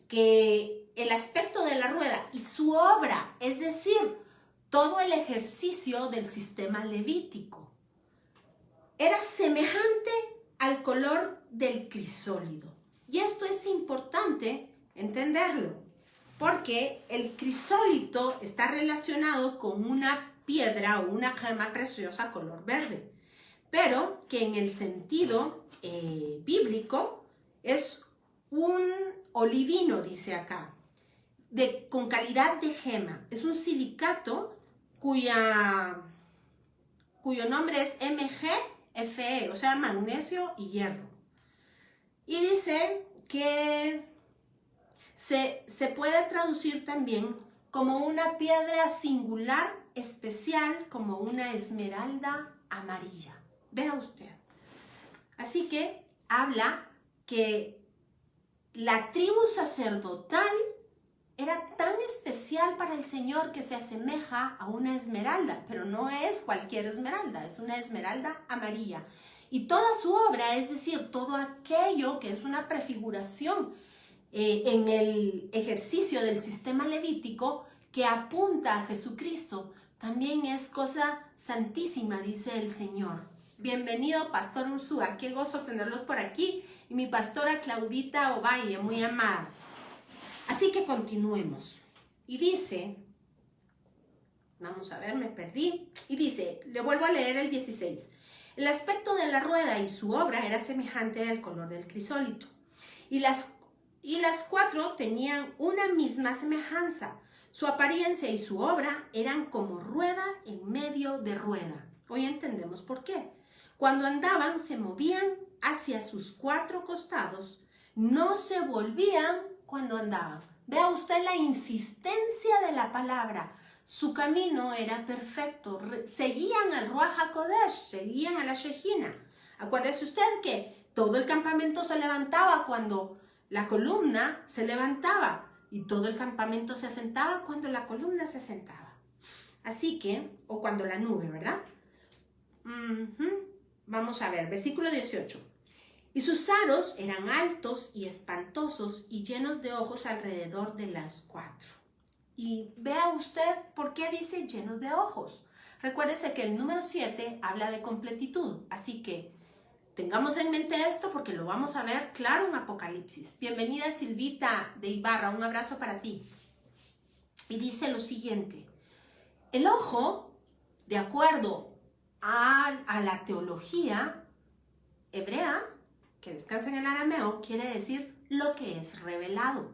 Speaker 1: que el aspecto de la rueda y su obra, es decir, todo el ejercicio del sistema levítico, era semejante al color del crisólito. Y esto es importante entenderlo, porque el crisólito está relacionado con una piedra o una gema preciosa color verde, pero que en el sentido bíblico es un olivino, dice acá, con calidad de gema. Es un silicato cuya cuyo nombre es MgFe, o sea, magnesio y hierro. Y dice que se puede traducir también como una piedra singular, especial, como una esmeralda amarilla. Vea usted. Así que habla que la tribu sacerdotal era tan especial para el Señor que se asemeja a una esmeralda, pero no es cualquier esmeralda, es una esmeralda amarilla. Y toda su obra, es decir, todo aquello que es una prefiguración en el ejercicio del sistema levítico que apunta a Jesucristo, también es cosa santísima, dice el Señor. Bienvenido, Pastor Ursúa, qué gozo tenerlos por aquí, y mi pastora Claudita Ovalle, muy amada. Así que continuemos. Y dice, vamos a ver, me perdí, y dice, le vuelvo a leer el 16. El aspecto de la rueda y su obra era semejante al color del crisólito, y las cuatro tenían una misma semejanza. Su apariencia y su obra eran como rueda en medio de rueda. Hoy entendemos por qué. Cuando andaban, se movían hacia sus cuatro costados, no se volvían cuando andaban. Vea usted la insistencia de la palabra. Su camino era perfecto. Seguían al Ruach HaKodesh, seguían a la Shejina. Acuérdese usted que todo el campamento se levantaba cuando la columna se levantaba y todo el campamento se asentaba cuando la columna se asentaba. Así que, o cuando la nube, ¿verdad? Vamos a ver, versículo 18. Y sus aros eran altos y espantosos y llenos de ojos alrededor de las cuatro. Y vea usted por qué dice llenos de ojos. Recuérdese que el número 7 habla de completitud, así que tengamos en mente esto porque lo vamos a ver claro en Apocalipsis. Bienvenida Silvita de Ibarra, un abrazo para ti. Y dice lo siguiente, el ojo, de acuerdo a la teología hebrea, que descansa en el arameo, quiere decir lo que es revelado.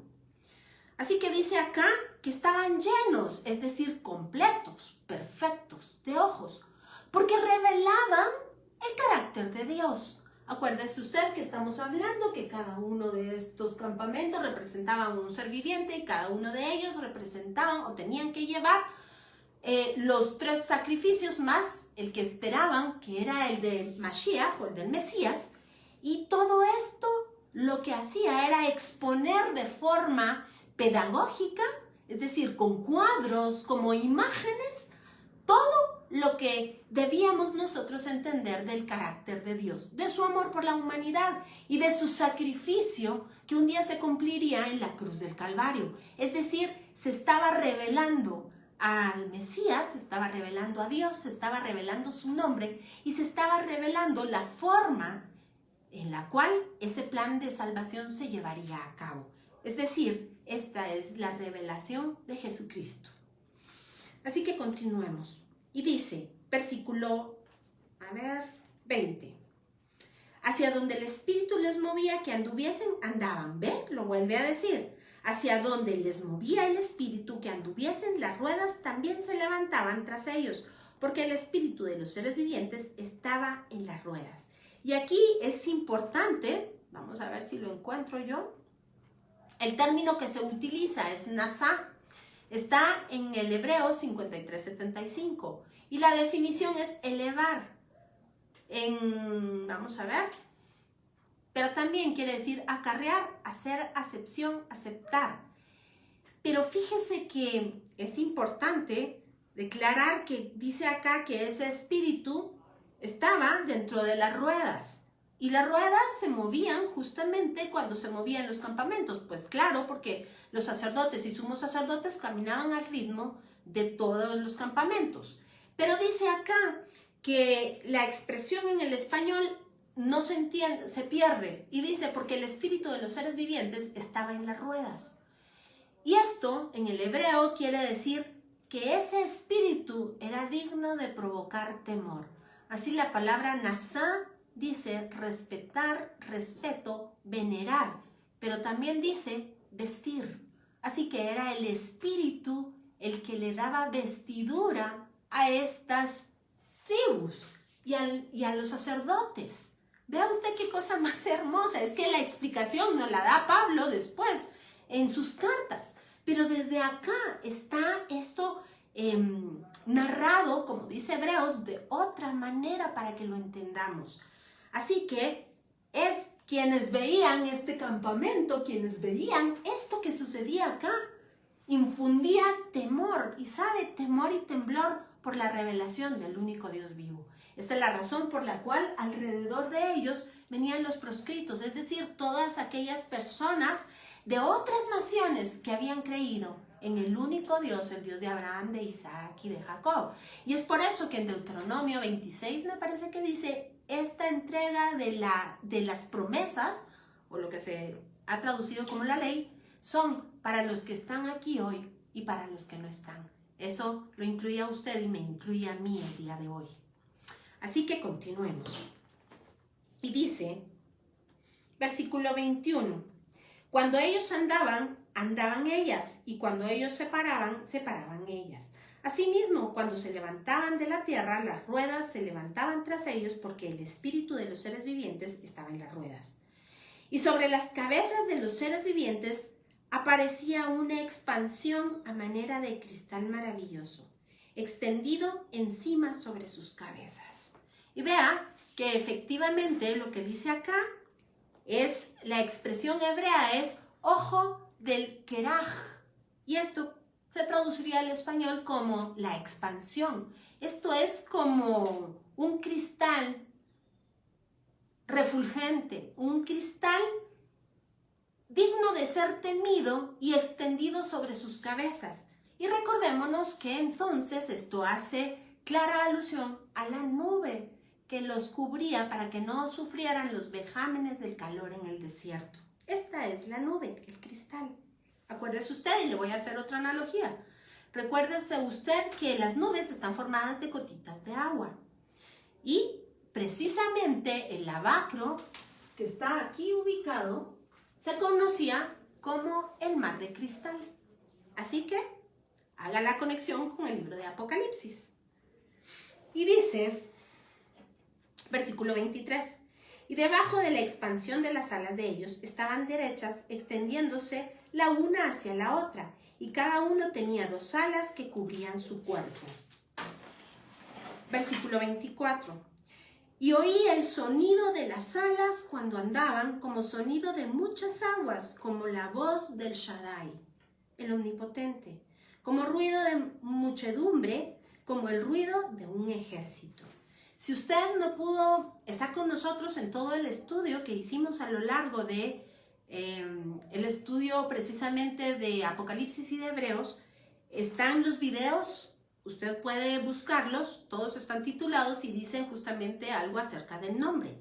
Speaker 1: Así que dice acá que estaban llenos, es decir, completos, perfectos, de ojos, porque revelaban el carácter de Dios. Acuérdese usted que estamos hablando que cada uno de estos campamentos representaban un ser viviente y cada uno de ellos representaban o tenían que llevar los 3 sacrificios más el que esperaban, que era el de Mashiach o el del Mesías, y todo esto lo que hacía era exponer de forma pedagógica, es decir, con cuadros, como imágenes, todo lo que debíamos nosotros entender del carácter de Dios, de su amor por la humanidad y de su sacrificio que un día se cumpliría en la cruz del Calvario. Es decir, se estaba revelando al Mesías, se estaba revelando a Dios, se estaba revelando su nombre y se estaba revelando la forma en la cual ese plan de salvación se llevaría a cabo. Es decir, esta es la revelación de Jesucristo. Así que continuemos. Y dice, versículo, 20. Hacia donde el Espíritu les movía que anduviesen, andaban. ¿Ve? Lo vuelve a decir. Hacia donde les movía el Espíritu que anduviesen, las ruedas también se levantaban tras ellos, porque el Espíritu de los seres vivientes estaba en las ruedas. Y aquí es importante, vamos a ver si lo encuentro yo, el término que se utiliza es nasá. Está en el hebreo 5375 y la definición es elevar. Vamos a ver, pero también quiere decir acarrear, hacer acepción, aceptar. Pero fíjese que es importante declarar que dice acá que ese espíritu estaba dentro de las ruedas. Y las ruedas se movían justamente cuando se movían los campamentos. Pues claro, porque los sacerdotes y sumos sacerdotes caminaban al ritmo de todos los campamentos. Pero dice acá que la expresión en el español no se entiende, se pierde. Y dice, porque el espíritu de los seres vivientes estaba en las ruedas. Y esto en el hebreo quiere decir que ese espíritu era digno de provocar temor. Así la palabra nasá dice respetar, respeto, venerar, pero también dice vestir. Así que era el espíritu el que le daba vestidura a estas tribus y a los sacerdotes. Vea usted qué cosa más hermosa. Es que la explicación nos la da Pablo después en sus cartas. Pero desde acá está esto narrado, como dice Hebreos, de otra manera para que lo entendamos. Así que es quienes veían este campamento, quienes veían esto que sucedía acá, infundía temor, y sabe, temor y temblor por la revelación del único Dios vivo. Esta es la razón por la cual alrededor de ellos venían los proscritos, es decir, todas aquellas personas de otras naciones que habían creído en el único Dios, el Dios de Abraham, de Isaac y de Jacob. Y es por eso que en Deuteronomio 26 me parece que dice esta entrega de las promesas, o lo que se ha traducido como la ley, son para los que están aquí hoy y para los que no están. Eso lo incluye a usted y me incluye a mí el día de hoy. Así que continuemos. Y dice, versículo 21, cuando ellos andaban, andaban ellas, y cuando ellos se paraban ellas. Asimismo, cuando se levantaban de la tierra, las ruedas se levantaban tras ellos, porque el espíritu de los seres vivientes estaba en las ruedas. Y sobre las cabezas de los seres vivientes aparecía una expansión a manera de cristal maravilloso, extendido encima sobre sus cabezas. Y vea que efectivamente lo que dice acá es, la expresión hebrea es ojo del Keraj, y esto se traduciría al español como la expansión. Esto es como un cristal refulgente, un cristal digno de ser temido y extendido sobre sus cabezas. Y recordémonos que entonces esto hace clara alusión a la nube que los cubría para que no sufrieran los vejámenes del calor en el desierto. Esta es la nube, el cristal. Acuérdese usted, y le voy a hacer otra analogía. Recuérdese usted que las nubes están formadas de gotitas de agua. Y precisamente el lavacro, que está aquí ubicado, se conocía como el mar de cristal. Así que haga la conexión con el libro de Apocalipsis. Y dice, versículo 23, y debajo de la expansión de las alas de ellos estaban derechas, extendiéndose la una hacia la otra, y cada uno tenía 2 alas que cubrían su cuerpo. Versículo 24, y oí el sonido de las alas cuando andaban, como sonido de muchas aguas, como la voz del Shaddai, el Omnipotente, como ruido de muchedumbre, como el ruido de un ejército. Si usted no pudo estar con nosotros en todo el estudio que hicimos a lo largo de el estudio precisamente de Apocalipsis y de Hebreos, están los videos, usted puede buscarlos, todos están titulados y dicen justamente algo acerca del nombre.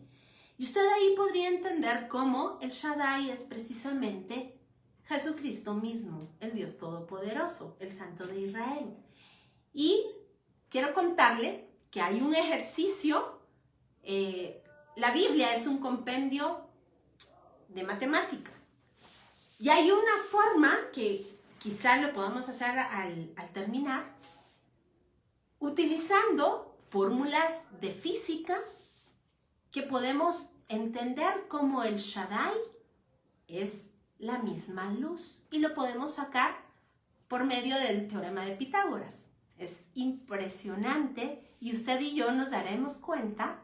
Speaker 1: Y usted ahí podría entender cómo el Shaddai es precisamente Jesucristo mismo, el Dios Todopoderoso, el Santo de Israel. Y quiero contarle que hay un ejercicio, la Biblia es un compendio de matemática. Y hay una forma que quizás lo podamos hacer al terminar, utilizando fórmulas de física que podemos entender como el Shaddai es la misma luz. Y lo podemos sacar por medio del teorema de Pitágoras. Es impresionante y usted y yo nos daremos cuenta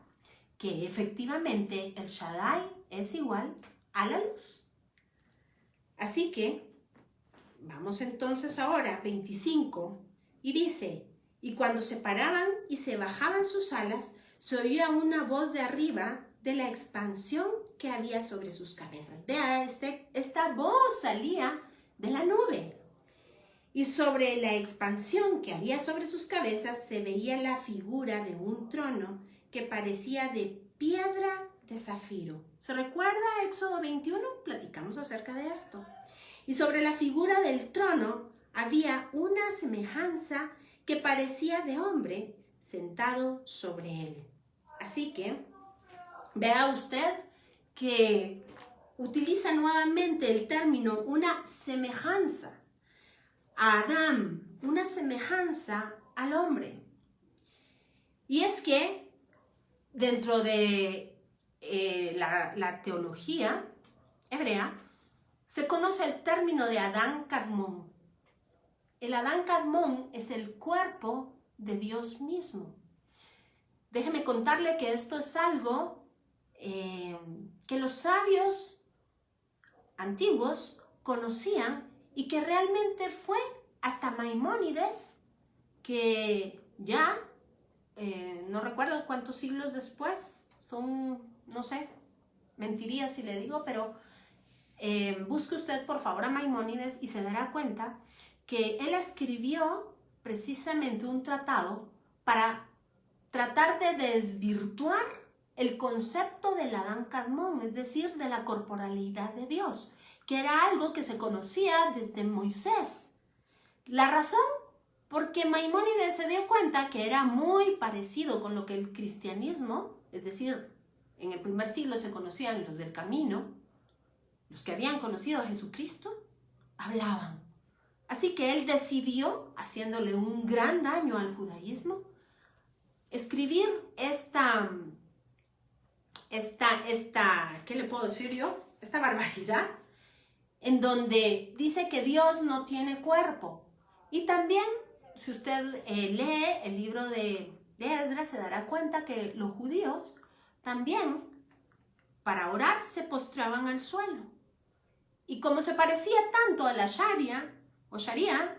Speaker 1: que efectivamente el Shaddai es igual a la luz. Así que vamos entonces ahora, 25, y dice, y cuando se paraban y se bajaban sus alas, se oía una voz de arriba de la expansión que había sobre sus cabezas. Vea, esta voz salía de la nube. Y sobre la expansión que había sobre sus cabezas se veía la figura de un trono que parecía de piedra de zafiro. ¿Se recuerda Éxodo 21? Platicamos acerca de esto. Y sobre la figura del trono había una semejanza que parecía de hombre sentado sobre él. Así que vea usted que utiliza nuevamente el término una semejanza a Adán, una semejanza al hombre. Y es que dentro de la teología hebrea se conoce el término de Adán Kadmón. El Adán Kadmón es el cuerpo de Dios mismo. Déjeme contarle que esto es algo que los sabios antiguos conocían y que realmente fue hasta Maimónides, que ya, no recuerdo cuántos siglos después, no sé, mentiría si le digo, pero busque usted por favor a Maimónides y se dará cuenta que él escribió precisamente un tratado para tratar de desvirtuar el concepto del Adán Kadmón, es decir, de la corporalidad de Dios, que era algo que se conocía desde Moisés. La razón, porque Maimónides se dio cuenta que era muy parecido con lo que el cristianismo, es decir, en el primer siglo se conocían los del camino, los que habían conocido a Jesucristo, hablaban. Así que él decidió, haciéndole un gran daño al judaísmo, escribir ¿qué le puedo decir yo? Esta barbaridad, en donde dice que Dios no tiene cuerpo. Y también, si usted lee el libro de Esdras, se dará cuenta que los judíos también, para orar, se postraban al suelo. Y como se parecía tanto a la Sharia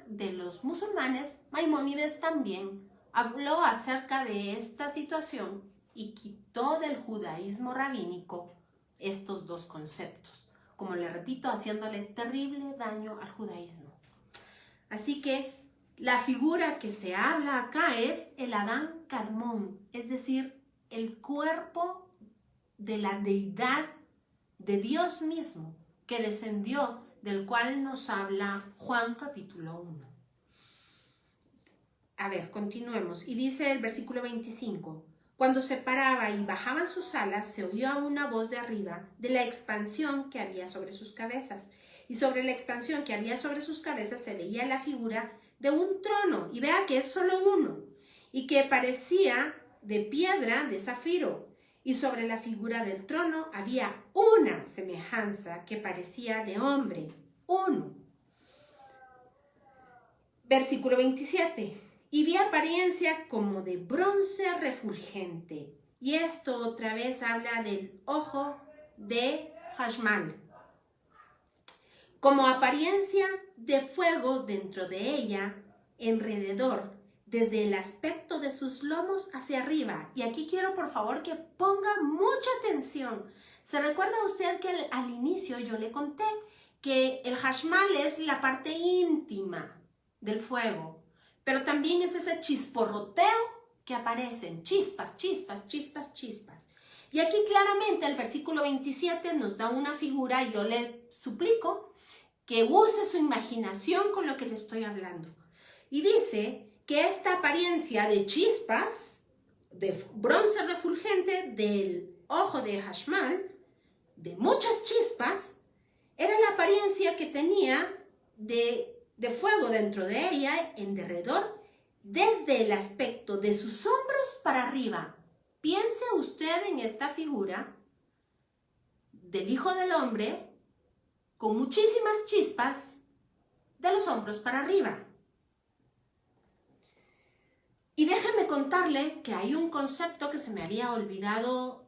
Speaker 1: de los musulmanes, Maimónides también habló acerca de esta situación y quitó del judaísmo rabínico estos dos conceptos, como le repito, haciéndole terrible daño al judaísmo. Así que la figura que se habla acá es el Adán Kadmón, es decir, el cuerpo de la deidad de Dios mismo que descendió, del cual nos habla Juan capítulo 1. A ver, continuemos. Y dice el versículo 25. Cuando se paraba y bajaban sus alas, se oyó una voz de arriba de la expansión que había sobre sus cabezas. Y sobre la expansión que había sobre sus cabezas se veía la figura de un trono. Y vea que es solo uno. Y que parecía de piedra de zafiro. Y sobre la figura del trono había una semejanza que parecía de hombre. Uno. Versículo 27. Y vi apariencia como de bronce refulgente. Y esto otra vez habla del ojo de Hashmal. Como apariencia de fuego dentro de ella, alrededor, desde el aspecto de sus lomos hacia arriba. Y aquí quiero por favor que ponga mucha atención. ¿Se recuerda usted que al inicio yo le conté que el Hashmal es la parte íntima del fuego? Pero también es ese chisporroteo que aparecen, chispas, chispas, chispas, chispas. Y aquí claramente el versículo 27 nos da una figura, y yo le suplico que use su imaginación con lo que le estoy hablando. Y dice que esta apariencia de chispas, de bronce refulgente del ojo de Hashmal, de muchas chispas, era la apariencia que tenía de fuego dentro de ella, en derredor, desde el aspecto de sus hombros para arriba. Piense usted en esta figura del Hijo del Hombre con muchísimas chispas de los hombros para arriba. Y déjeme contarle que hay un concepto que se me había olvidado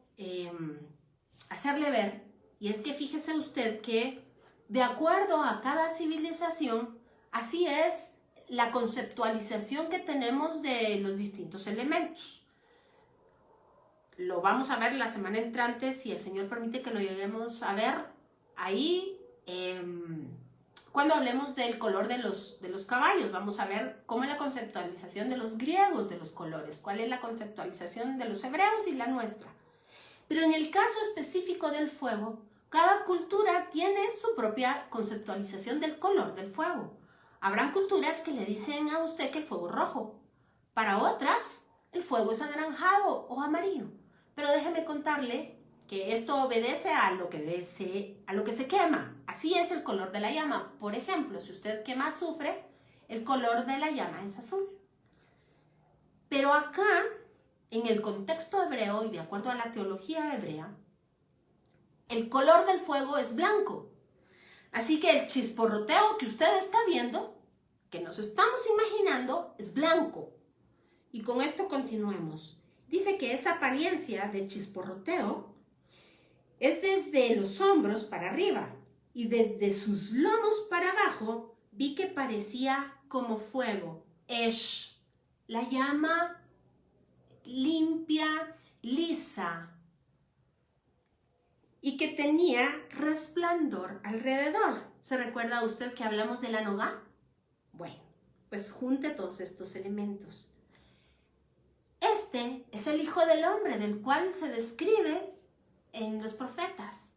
Speaker 1: hacerle ver, y es que fíjese usted que de acuerdo a cada civilización, así es la conceptualización que tenemos de los distintos elementos. Lo vamos a ver la semana entrante, si el Señor permite que lo lleguemos a ver ahí, cuando hablemos del color de los caballos. Vamos a ver cómo es la conceptualización de los griegos de los colores, cuál es la conceptualización de los hebreos y la nuestra. Pero en el caso específico del fuego, cada cultura tiene su propia conceptualización del color del fuego. Habrán culturas que le dicen a usted que el fuego es rojo. Para otras, el fuego es anaranjado o amarillo. Pero déjeme contarle que esto obedece a lo que se quema. Así es el color de la llama. Por ejemplo, si usted quema azufre, el color de la llama es azul. Pero acá en el contexto hebreo y de acuerdo a la teología hebrea, el color del fuego es blanco. Así que el chisporroteo que usted está viendo, que nos estamos imaginando, es blanco. Y con esto continuemos. Dice que esa apariencia de chisporroteo es desde los hombros para arriba y desde sus lomos para abajo vi que parecía como fuego. Esh, la llama limpia, lisa, y que tenía resplandor alrededor. ¿Se recuerda usted que hablamos de la nogá? Bueno, pues junte todos estos elementos. Este es el Hijo del Hombre, del cual se describe en los profetas.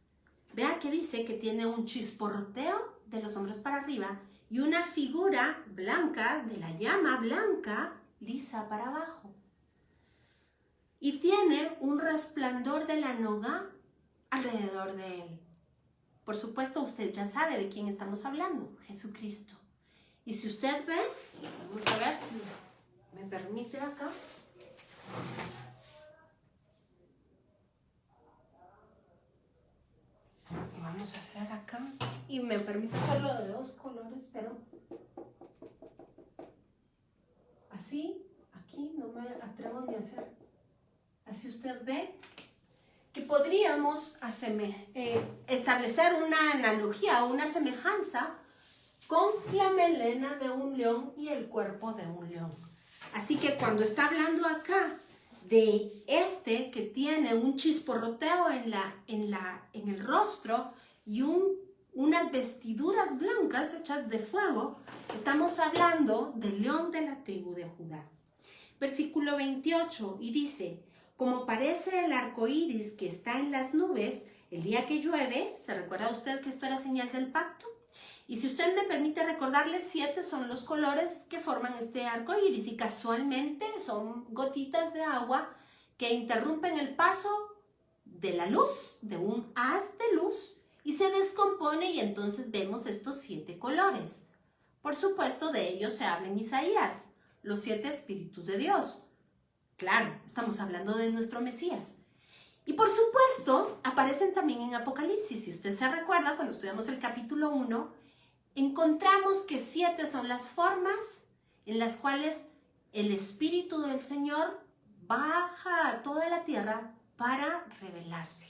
Speaker 1: Vea que dice que tiene un chisporroteo de los hombros para arriba y una figura blanca, de la llama blanca, lisa para abajo. Y tiene un resplandor de la nogá alrededor de él. Por supuesto, usted ya sabe de quién estamos hablando, Jesucristo. Y si usted ve, vamos a ver si me permite acá. Vamos a hacer acá. Y me permite solo de dos colores, pero así, aquí no me atrevo ni a hacer. Así usted ve que podríamos establecer una analogía o una semejanza con la melena de un león y el cuerpo de un león. Así que cuando está hablando acá de este que tiene un chisporroteo en el rostro y unas vestiduras blancas hechas de fuego, estamos hablando del león de la tribu de Judá. Versículo 28, y dice: como parece el arco iris que está en las nubes el día que llueve. ¿Se recuerda usted que esto era señal del pacto? Y si usted me permite recordarle, 7 son los colores que forman este arco iris y casualmente son gotitas de agua que interrumpen el paso de la luz, de un haz de luz, y se descompone y entonces vemos estos 7 colores. Por supuesto, de ellos se habla en Isaías, los 7 espíritus de Dios. Claro, estamos hablando de nuestro Mesías. Y por supuesto, aparecen también en Apocalipsis. Si usted se recuerda, cuando estudiamos el capítulo 1, encontramos que 7 son las formas en las cuales el Espíritu del Señor baja a toda la tierra para revelarse.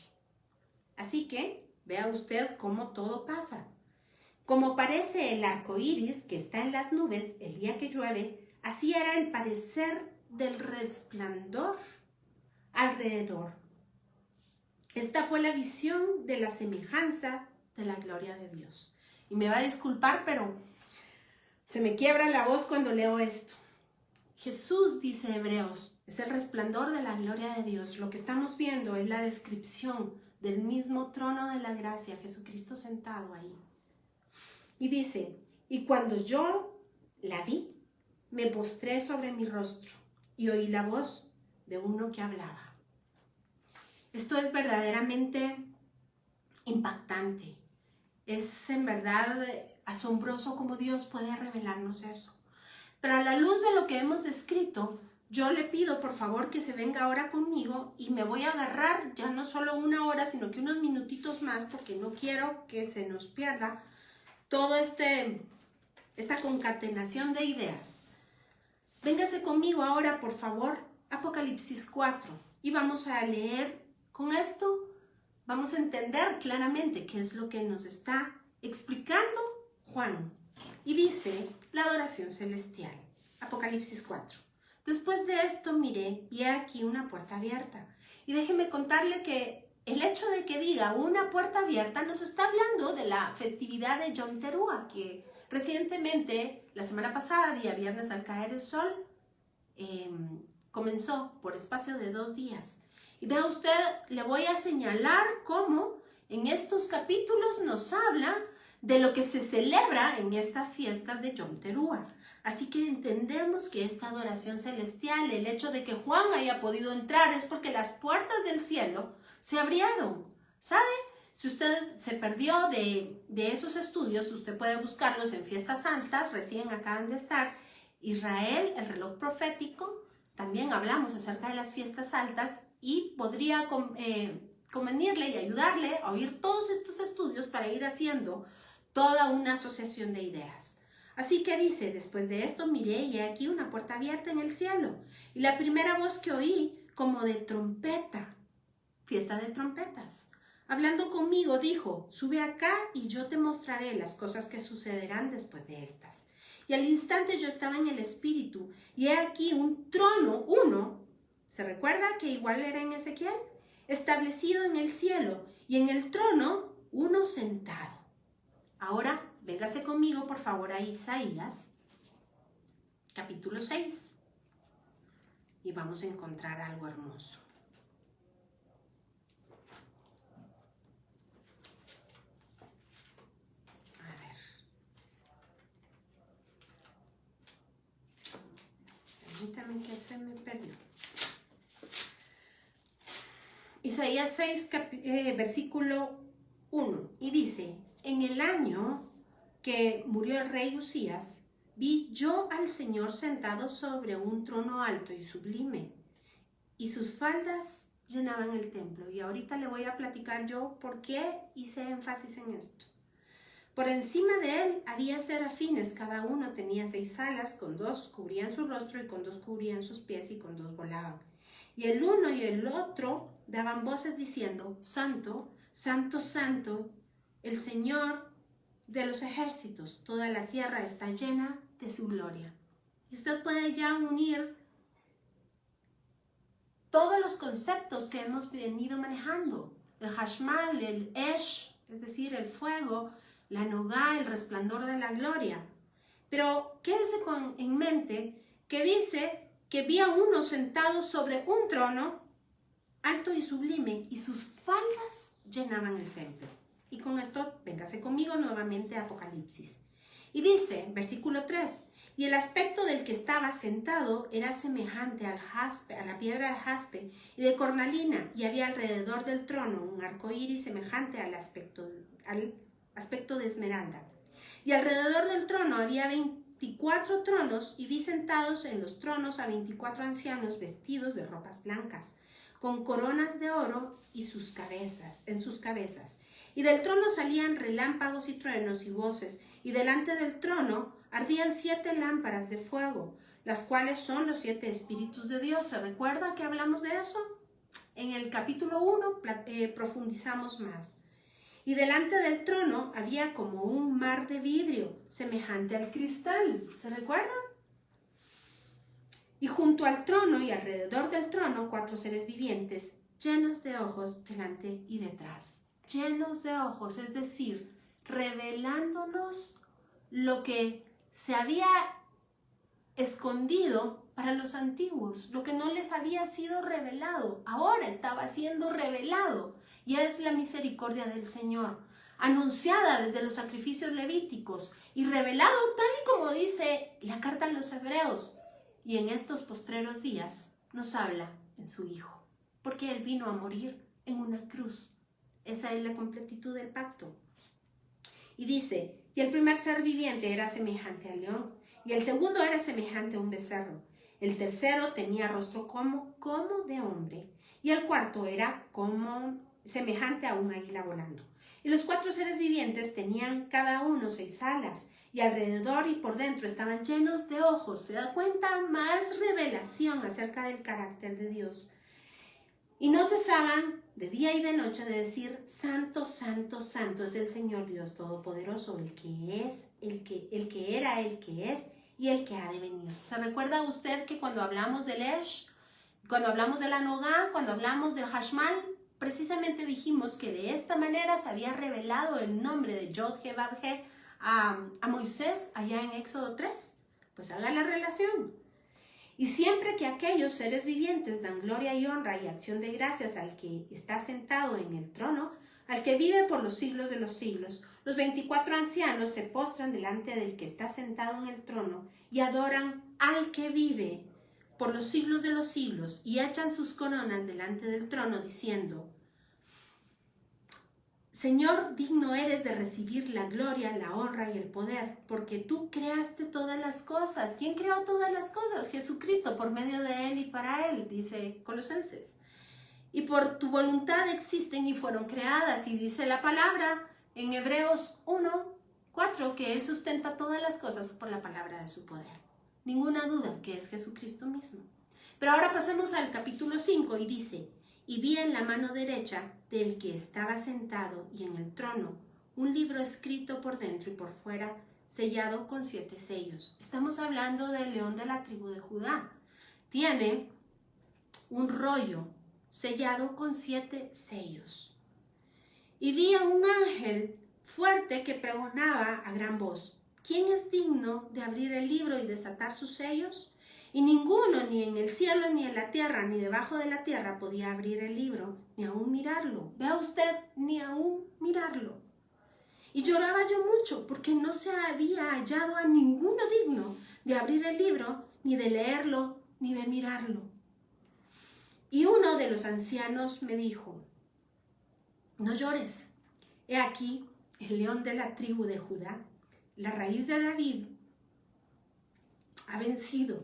Speaker 1: Así que, vea usted cómo todo pasa. Como parece el arco iris que está en las nubes el día que llueve, así era el parecer del resplandor alrededor. Esta fue la visión de la semejanza de la gloria de Dios. Y me va a disculpar, pero se me quiebra la voz cuando leo esto. Jesús, dice Hebreos, es el resplandor de la gloria de Dios. Lo que estamos viendo es la descripción del mismo trono de la gracia, Jesucristo sentado ahí. Y dice: y cuando yo la vi, me postré sobre mi rostro y oí la voz de uno que hablaba. Esto es verdaderamente impactante. Es en verdad asombroso cómo Dios puede revelarnos eso. Pero a la luz de lo que hemos descrito, yo le pido por favor que se venga ahora conmigo y me voy a agarrar ya no solo una hora, sino que unos minutitos más, porque no quiero que se nos pierda todo esta concatenación de ideas. Véngase conmigo ahora, por favor, Apocalipsis 4, y vamos a leer. Con esto vamos a entender claramente qué es lo que nos está explicando Juan. Y dice la adoración celestial. Apocalipsis 4. Después de esto miré y he aquí una puerta abierta. Y déjeme contarle que el hecho de que diga una puerta abierta nos está hablando de la festividad de Yom Teruah, que recientemente, la semana pasada, día viernes al caer el sol, comenzó por espacio de 2 días. Y vea usted, le voy a señalar cómo en estos capítulos nos habla de lo que se celebra en estas fiestas de Yom Teruah. Así que entendemos que esta adoración celestial, el hecho de que Juan haya podido entrar, es porque las puertas del cielo se abrieron. ¿Sabe? Si usted se perdió de esos estudios, usted puede buscarlos en Fiestas Santas, recién acaban de estar. Israel, el reloj profético, también hablamos acerca de las fiestas altas y podría convenirle y ayudarle a oír todos estos estudios para ir haciendo toda una asociación de ideas. Así que dice, después de esto miré y he aquí una puerta abierta en el cielo, y la primera voz que oí como de trompeta, fiesta de trompetas, hablando conmigo dijo, sube acá y yo te mostraré las cosas que sucederán después de estas. Y al instante yo estaba en el espíritu, y he aquí un trono, uno, ¿se recuerda que igual era en Ezequiel? Establecido en el cielo, y en el trono uno sentado. Ahora, véngase conmigo, por favor, a Isaías, capítulo 6, y vamos a encontrar algo hermoso. A ver. Permítame que se me perdió. Isaías 6, versículo 1, y dice, en el año que murió el rey Usías, vi yo al Señor sentado sobre un trono alto y sublime, y sus faldas llenaban el templo. Y ahorita le voy a platicar yo por qué hice énfasis en esto. Por encima de él había serafines, cada uno tenía 6 alas, con 2 cubrían su rostro y con 2 cubrían sus pies y con 2 volaban. Y el uno y el otro daban voces diciendo, Santo, Santo, Santo, el Señor de los ejércitos, toda la tierra está llena de su gloria. Y usted puede ya unir todos los conceptos que hemos venido manejando. El Hashmal, el Esh, es decir, el fuego, la Nogá, el resplandor de la gloria. Pero quédese en mente que dice que vi a uno sentado sobre un trono alto y sublime y sus faldas llenaban el templo. Y con esto, véngase conmigo nuevamente a Apocalipsis. Y dice, versículo 3, y el aspecto del que estaba sentado era semejante al jaspe, a la piedra de jaspe y de cornalina, y había alrededor del trono un arco iris semejante al aspecto de esmeralda. Y alrededor del trono había 24 tronos, y vi sentados en los tronos a 24 ancianos vestidos de ropas blancas, con coronas de oro en sus cabezas. Y del trono salían relámpagos y truenos y voces, y delante del trono ardían 7 lámparas de fuego, las cuales son los 7 espíritus de Dios. ¿Se recuerda que hablamos de eso? En el capítulo 1 profundizamos más. Y delante del trono había como un mar de vidrio, semejante al cristal. ¿Se recuerda? Y junto al trono y alrededor del trono 4 seres vivientes, llenos de ojos delante y detrás. Llenos de ojos, es decir, revelándonos lo que se había escondido para los antiguos, lo que no les había sido revelado, ahora estaba siendo revelado, y es la misericordia del Señor, anunciada desde los sacrificios levíticos y revelado tal y como dice la carta a los hebreos, y en estos postreros días nos habla en su Hijo, porque Él vino a morir en una cruz. Esa es la completitud del pacto. Y dice, y el primer ser viviente era semejante al león, y el segundo era semejante a un becerro. El tercero tenía rostro como de hombre, y el cuarto era como semejante a un águila volando. Y los 4 seres vivientes tenían cada uno 6 alas, y alrededor y por dentro estaban llenos de ojos. ¿Se da cuenta? Más revelación acerca del carácter de Dios. Y no cesaban de día y de noche de decir, Santo, Santo, Santo es el Señor Dios Todopoderoso, el que es, el que era, el que es y el que ha de venir. ¿Se recuerda usted que cuando hablamos del Esh, cuando hablamos de la Nogá, cuando hablamos del Hashmal, precisamente dijimos que de esta manera se había revelado el nombre de Yod-Heh-Vav-Heh a Moisés allá en Éxodo 3? Pues haga la relación. Y siempre que aquellos seres vivientes dan gloria y honra y acción de gracias al que está sentado en el trono, al que vive por los siglos de los siglos, los 24 ancianos se postran delante del que está sentado en el trono y adoran al que vive por los siglos de los siglos y echan sus coronas delante del trono diciendo, Señor, digno eres de recibir la gloria, la honra y el poder, porque tú creaste todas las cosas. ¿Quién creó todas las cosas? Jesucristo, por medio de Él y para Él, dice Colosenses. Y por tu voluntad existen y fueron creadas, y dice la palabra en Hebreos 1:4, que Él sustenta todas las cosas por la palabra de su poder. Ninguna duda que es Jesucristo mismo. Pero ahora pasemos al capítulo 5 y dice: y vi en la mano derecha del que estaba sentado y en el trono un libro escrito por dentro y por fuera, sellado con 7 sellos. Estamos hablando del león de la tribu de Judá. Tiene un rollo sellado con 7 sellos. Y vi a un ángel fuerte que pregonaba a gran voz: ¿quién es digno de abrir el libro y desatar sus sellos? Y ninguno, ni en el cielo, ni en la tierra, ni debajo de la tierra, podía abrir el libro, ni aún mirarlo. Vea usted, ni aún mirarlo. Y lloraba yo mucho, porque no se había hallado a ninguno digno de abrir el libro, ni de leerlo, ni de mirarlo. Y uno de los ancianos me dijo: no llores, he aquí el león de la tribu de Judá, la raíz de David, ha vencido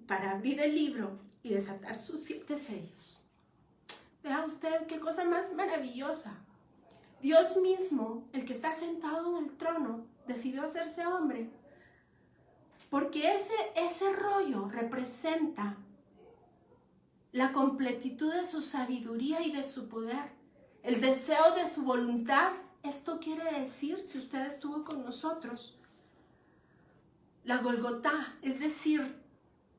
Speaker 1: para abrir el libro y desatar sus 7 sellos. Vea usted qué cosa más maravillosa. Dios mismo, el que está sentado en el trono, decidió hacerse hombre, porque ese rollo representa la completitud de su sabiduría y de su poder, el deseo de su voluntad. Esto quiere decir, si usted estuvo con nosotros, la Golgotá, es decir,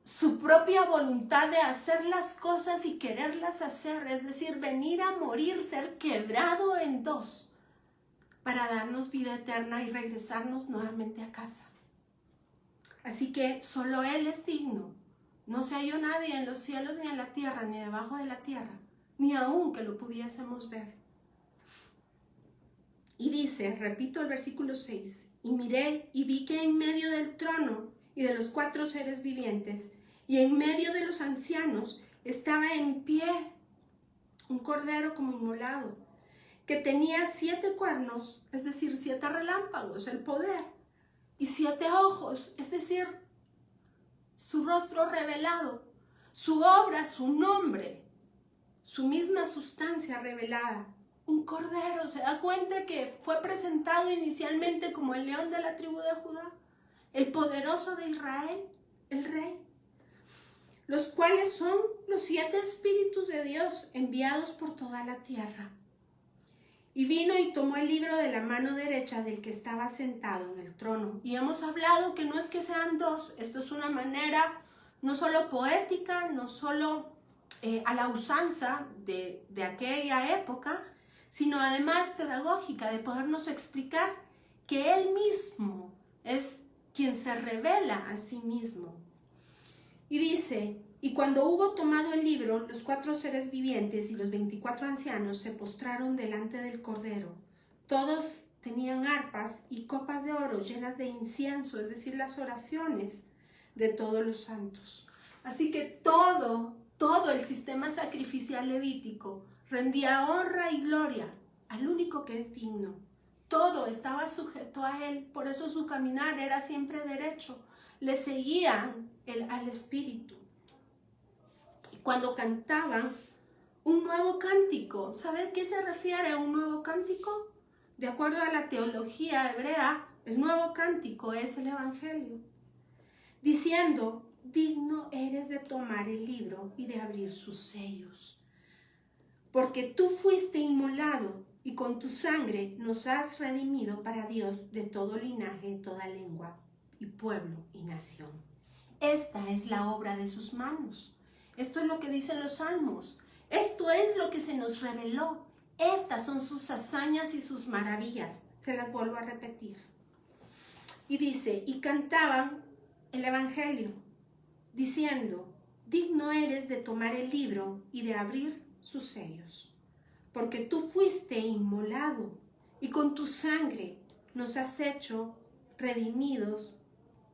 Speaker 1: su propia voluntad de hacer las cosas y quererlas hacer, es decir, venir a morir, ser quebrado en 2, para darnos vida eterna y regresarnos nuevamente a casa. Así que solo Él es digno. No se halló nadie en los cielos, ni en la tierra, ni debajo de la tierra, ni aun que lo pudiésemos ver. Y dice, repito el versículo 6, y miré y vi que en medio del trono y de los 4 seres vivientes, y en medio de los ancianos, estaba en pie un cordero como inmolado, que tenía 7 cuernos, es decir, 7 relámpagos, el poder, y 7 ojos, es decir, su rostro revelado, su obra, su nombre, su misma sustancia revelada. Un cordero, ¿se da cuenta que fue presentado inicialmente como el león de la tribu de Judá? El poderoso de Israel, el rey. Los cuales son los 7 espíritus de Dios enviados por toda la tierra. Y vino y tomó el libro de la mano derecha del que estaba sentado en el trono. Y hemos hablado que no es que sean 2, esto es una manera no solo poética, no solo a la usanza de aquella época, sino además pedagógica, de podernos explicar que Él mismo es quien se revela a sí mismo. Y dice, y cuando hubo tomado el libro, los 4 seres vivientes y los 24 ancianos se postraron delante del Cordero. Todos tenían arpas y copas de oro llenas de incienso, es decir, las oraciones de todos los santos. Así que todo el sistema sacrificial levítico rendía honra y gloria al único que es digno. Todo estaba sujeto a Él, por eso su caminar era siempre derecho. Le seguían al Espíritu. Y cuando cantaban un nuevo cántico, ¿sabe a qué se refiere a un nuevo cántico? De acuerdo a la teología hebrea, el nuevo cántico es el Evangelio, diciendo: digno eres de tomar el libro y de abrir sus sellos, porque tú fuiste inmolado y con tu sangre nos has redimido para Dios de todo linaje, toda lengua y pueblo y nación. Esta es la obra de sus manos. Esto es lo que dicen los salmos. Esto es lo que se nos reveló. Estas son sus hazañas y sus maravillas. Se las vuelvo a repetir. Y dice, y cantaban el Evangelio, diciendo: digno eres de tomar el libro y de abrir sus sellos, porque tú fuiste inmolado y con tu sangre nos has hecho redimidos,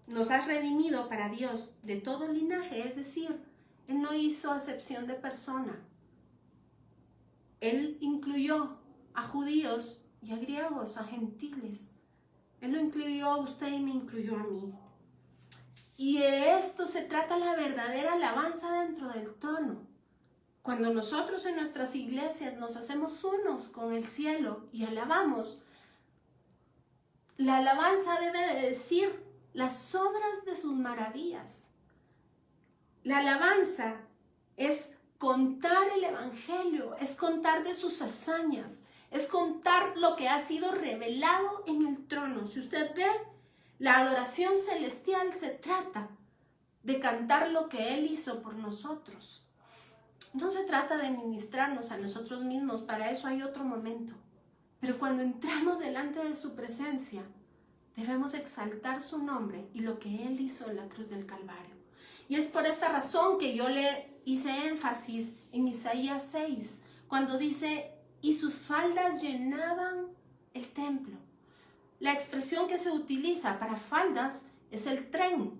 Speaker 1: nos has redimido para Dios de todo linaje, es decir, Él no hizo acepción de persona. Él incluyó a judíos y a griegos, a gentiles. Él lo incluyó a usted y me incluyó a mí. Y de esto se trata la verdadera alabanza dentro del trono. Cuando nosotros en nuestras iglesias nos hacemos unos con el cielo y alabamos, la alabanza debe de decir las obras de sus maravillas. La alabanza es contar el evangelio, es contar de sus hazañas, es contar lo que ha sido revelado en el trono. Si usted ve, la adoración celestial se trata de cantar lo que Él hizo por nosotros. No se trata de ministrarnos a nosotros mismos, para eso hay otro momento. Pero cuando entramos delante de su presencia, debemos exaltar su nombre y lo que Él hizo en la cruz del Calvario. Y es por esta razón que yo le hice énfasis en Isaías 6, cuando dice, y sus faldas llenaban el templo. La expresión que se utiliza para faldas es el tren.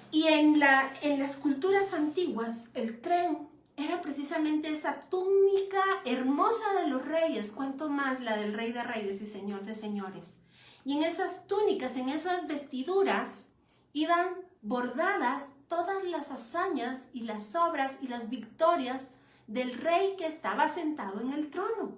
Speaker 1: Y en las culturas antiguas, el tren era precisamente esa túnica hermosa de los reyes, cuanto más la del Rey de Reyes y Señor de Señores. Y en esas túnicas, en esas vestiduras, iban bordadas todas las hazañas y las obras y las victorias del rey que estaba sentado en el trono.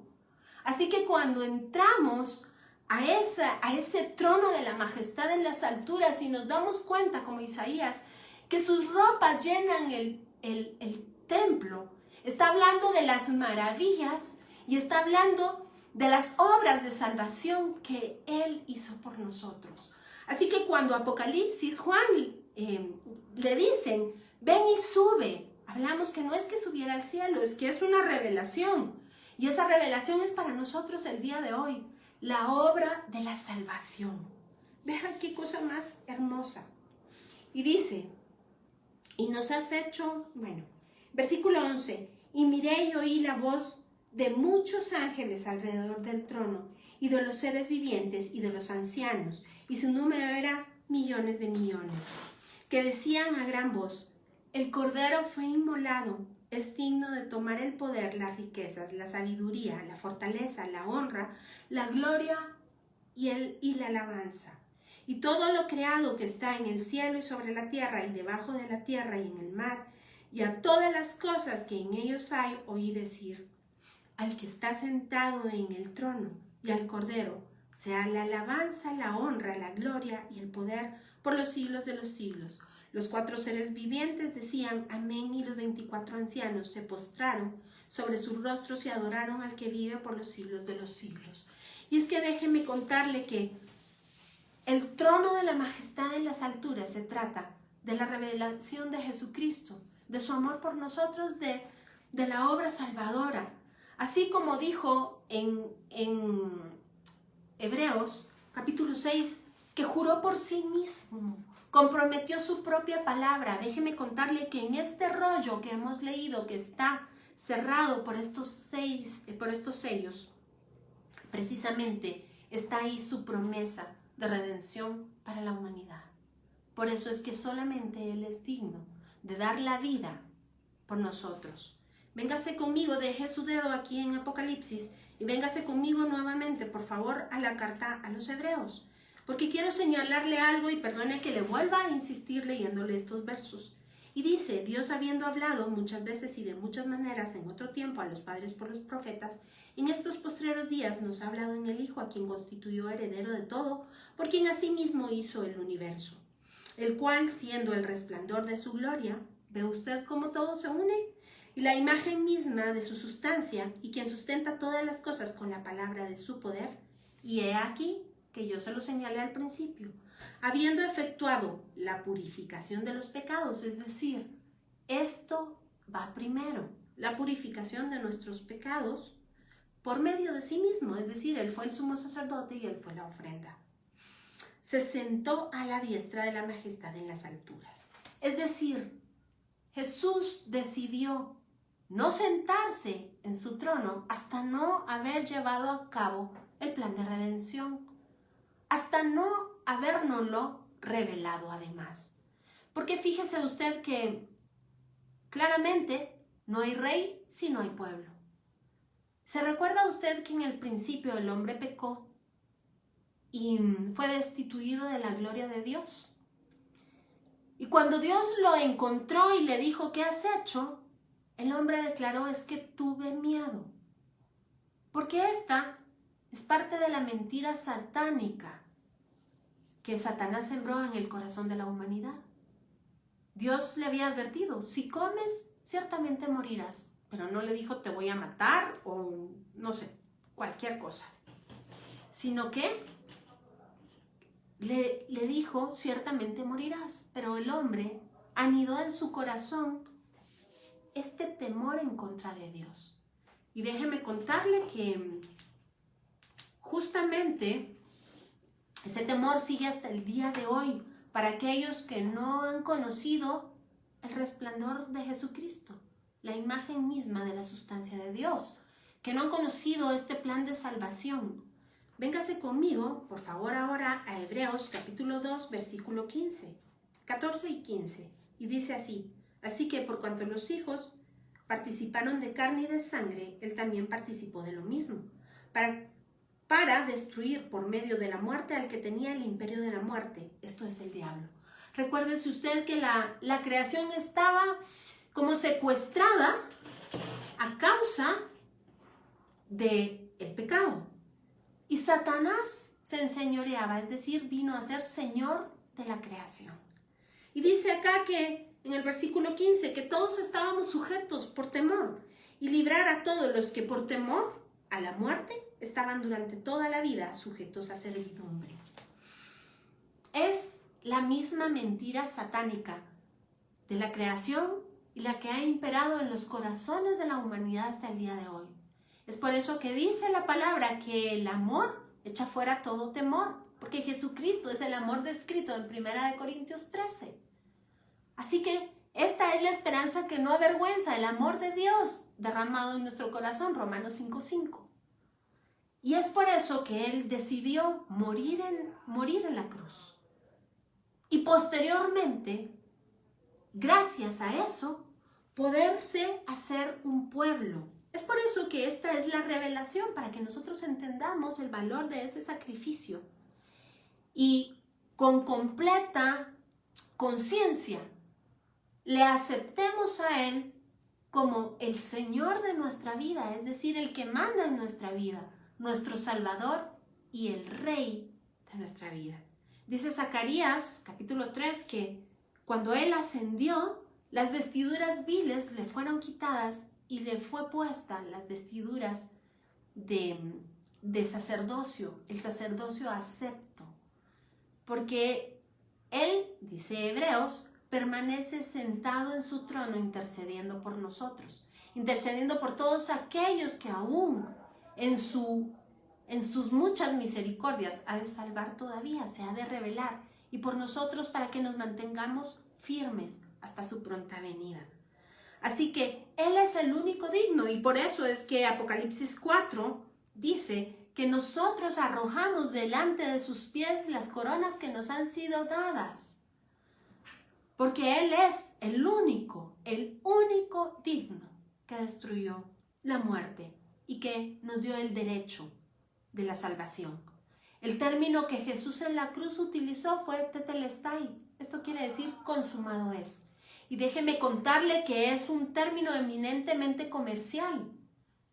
Speaker 1: Así que cuando entramos a ese trono de la majestad en las alturas y nos damos cuenta, como Isaías, que sus ropas llenan el templo, está hablando de las maravillas y está hablando de las obras de salvación que Él hizo por nosotros. Así que cuando Apocalipsis, Juan le dicen, ven y sube, hablamos que no es que subiera al cielo, es que es una revelación. Y esa revelación es para nosotros el día de hoy, la obra de la salvación. Vean qué cosa más hermosa. Y dice, y nos has hecho, versículo 11, y miré y oí la voz de muchos ángeles alrededor del trono, y de los seres vivientes y de los ancianos, y su número era millones de millones, que decían a gran voz, el Cordero fue inmolado, es digno de tomar el poder, las riquezas, la sabiduría, la fortaleza, la honra, la gloria y la alabanza. Y todo lo creado que está en el cielo y sobre la tierra y debajo de la tierra y en el mar, y a todas las cosas que en ellos hay, oí decir, al que está sentado en el trono y al Cordero, sea la alabanza, la honra, la gloria y el poder por los siglos de los siglos. Los 4 seres vivientes decían amén, y los 24 ancianos se postraron sobre sus rostros y adoraron al que vive por los siglos de los siglos. Y es que déjeme contarle que el trono de la majestad en las alturas se trata de la revelación de Jesucristo, de su amor por nosotros, de la obra salvadora. Así como dijo en Hebreos capítulo 6, que juró por sí mismo, comprometió su propia palabra. Déjeme contarle que en este rollo que hemos leído, que está cerrado por estos sellos, precisamente está ahí su promesa de redención para la humanidad. Por eso es que solamente Él es digno de dar la vida por nosotros. Véngase conmigo, deje su dedo aquí en Apocalipsis y véngase conmigo nuevamente, por favor, a la carta a los Hebreos, porque quiero señalarle algo y perdone que le vuelva a insistir leyéndole estos versos. Y dice, Dios habiendo hablado muchas veces y de muchas maneras en otro tiempo a los padres por los profetas, en estos postreros días nos ha hablado en el Hijo, a quien constituyó heredero de todo, por quien asimismo hizo el universo, el cual, siendo el resplandor de su gloria, ¿ve usted cómo todo se une? Y la imagen misma de su sustancia, y quien sustenta todas las cosas con la palabra de su poder, y he aquí que yo se lo señalé al principio, habiendo efectuado la purificación de los pecados, es decir, esto va primero, la purificación de nuestros pecados por medio de sí mismo, es decir, Él fue el sumo sacerdote y Él fue la ofrenda. Se sentó a la diestra de la majestad en las alturas. Es decir, Jesús decidió no sentarse en su trono hasta no haber llevado a cabo el plan de redención, hasta no habérnoslo revelado además. Porque fíjese usted que claramente no hay rey si no hay pueblo. ¿Se recuerda usted que en el principio el hombre pecó y fue destituido de la gloria de Dios? Y cuando Dios lo encontró y le dijo, ¿qué has hecho? El hombre declaró, es que tuve miedo. Porque esta es parte de la mentira satánica que Satanás sembró en el corazón de la humanidad. Dios le había advertido, si comes, ciertamente morirás. Pero no le dijo, te voy a matar o no sé, cualquier cosa. Sino que le dijo, ciertamente morirás. Pero el hombre anidó en su corazón este temor en contra de Dios. Y déjeme contarle que justamente ese temor sigue hasta el día de hoy para aquellos que no han conocido el resplandor de Jesucristo, la imagen misma de la sustancia de Dios, que no han conocido este plan de salvación. Véngase conmigo, por favor, ahora a Hebreos capítulo 2, versículo 14 y 15. Y dice así, así que por cuanto los hijos participaron de carne y de sangre, él también participó de lo mismo, para destruir por medio de la muerte al que tenía el imperio de la muerte, esto es el diablo. Recuérdese usted que la creación estaba como secuestrada a causa del pecado. Y Satanás se enseñoreaba, es decir, vino a ser señor de la creación. Y dice acá que en el versículo 15 que todos estábamos sujetos por temor y librar a todos los que por temor a la muerte estaban durante toda la vida sujetos a servidumbre. Es la misma mentira satánica de la creación y la que ha imperado en los corazones de la humanidad hasta el día de hoy. Es por eso que dice la palabra que el amor echa fuera todo temor, porque Jesucristo es el amor descrito en 1 Corintios 13. Así que esta es la esperanza que no avergüenza, el amor de Dios derramado en nuestro corazón, Romanos 5:5. Y es por eso que Él decidió morir en la cruz. Y posteriormente, gracias a eso, poderse hacer un pueblo. Es por eso que esta es la revelación, para que nosotros entendamos el valor de ese sacrificio. Y con completa conciencia, le aceptemos a Él como el Señor de nuestra vida, es decir, el que manda en nuestra vida, nuestro Salvador y el Rey de nuestra vida. Dice Zacarías, capítulo 3, que cuando Él ascendió, las vestiduras viles le fueron quitadas y le fue puesta las vestiduras de sacerdocio, el sacerdocio acepto. Porque Él, dice Hebreos, permanece sentado en su trono intercediendo por nosotros, intercediendo por todos aquellos que aún en sus muchas misericordias ha de salvar todavía, se ha de revelar, y por nosotros para que nos mantengamos firmes hasta su pronta venida. Así que Él es el único digno, y por eso es que Apocalipsis 4 dice que nosotros arrojamos delante de sus pies las coronas que nos han sido dadas. Porque Él es el único digno que destruyó la muerte y que nos dio el derecho de la salvación. El término que Jesús en la cruz utilizó fue tetelestai. Esto quiere decir consumado es. Y déjeme contarle que es un término eminentemente comercial,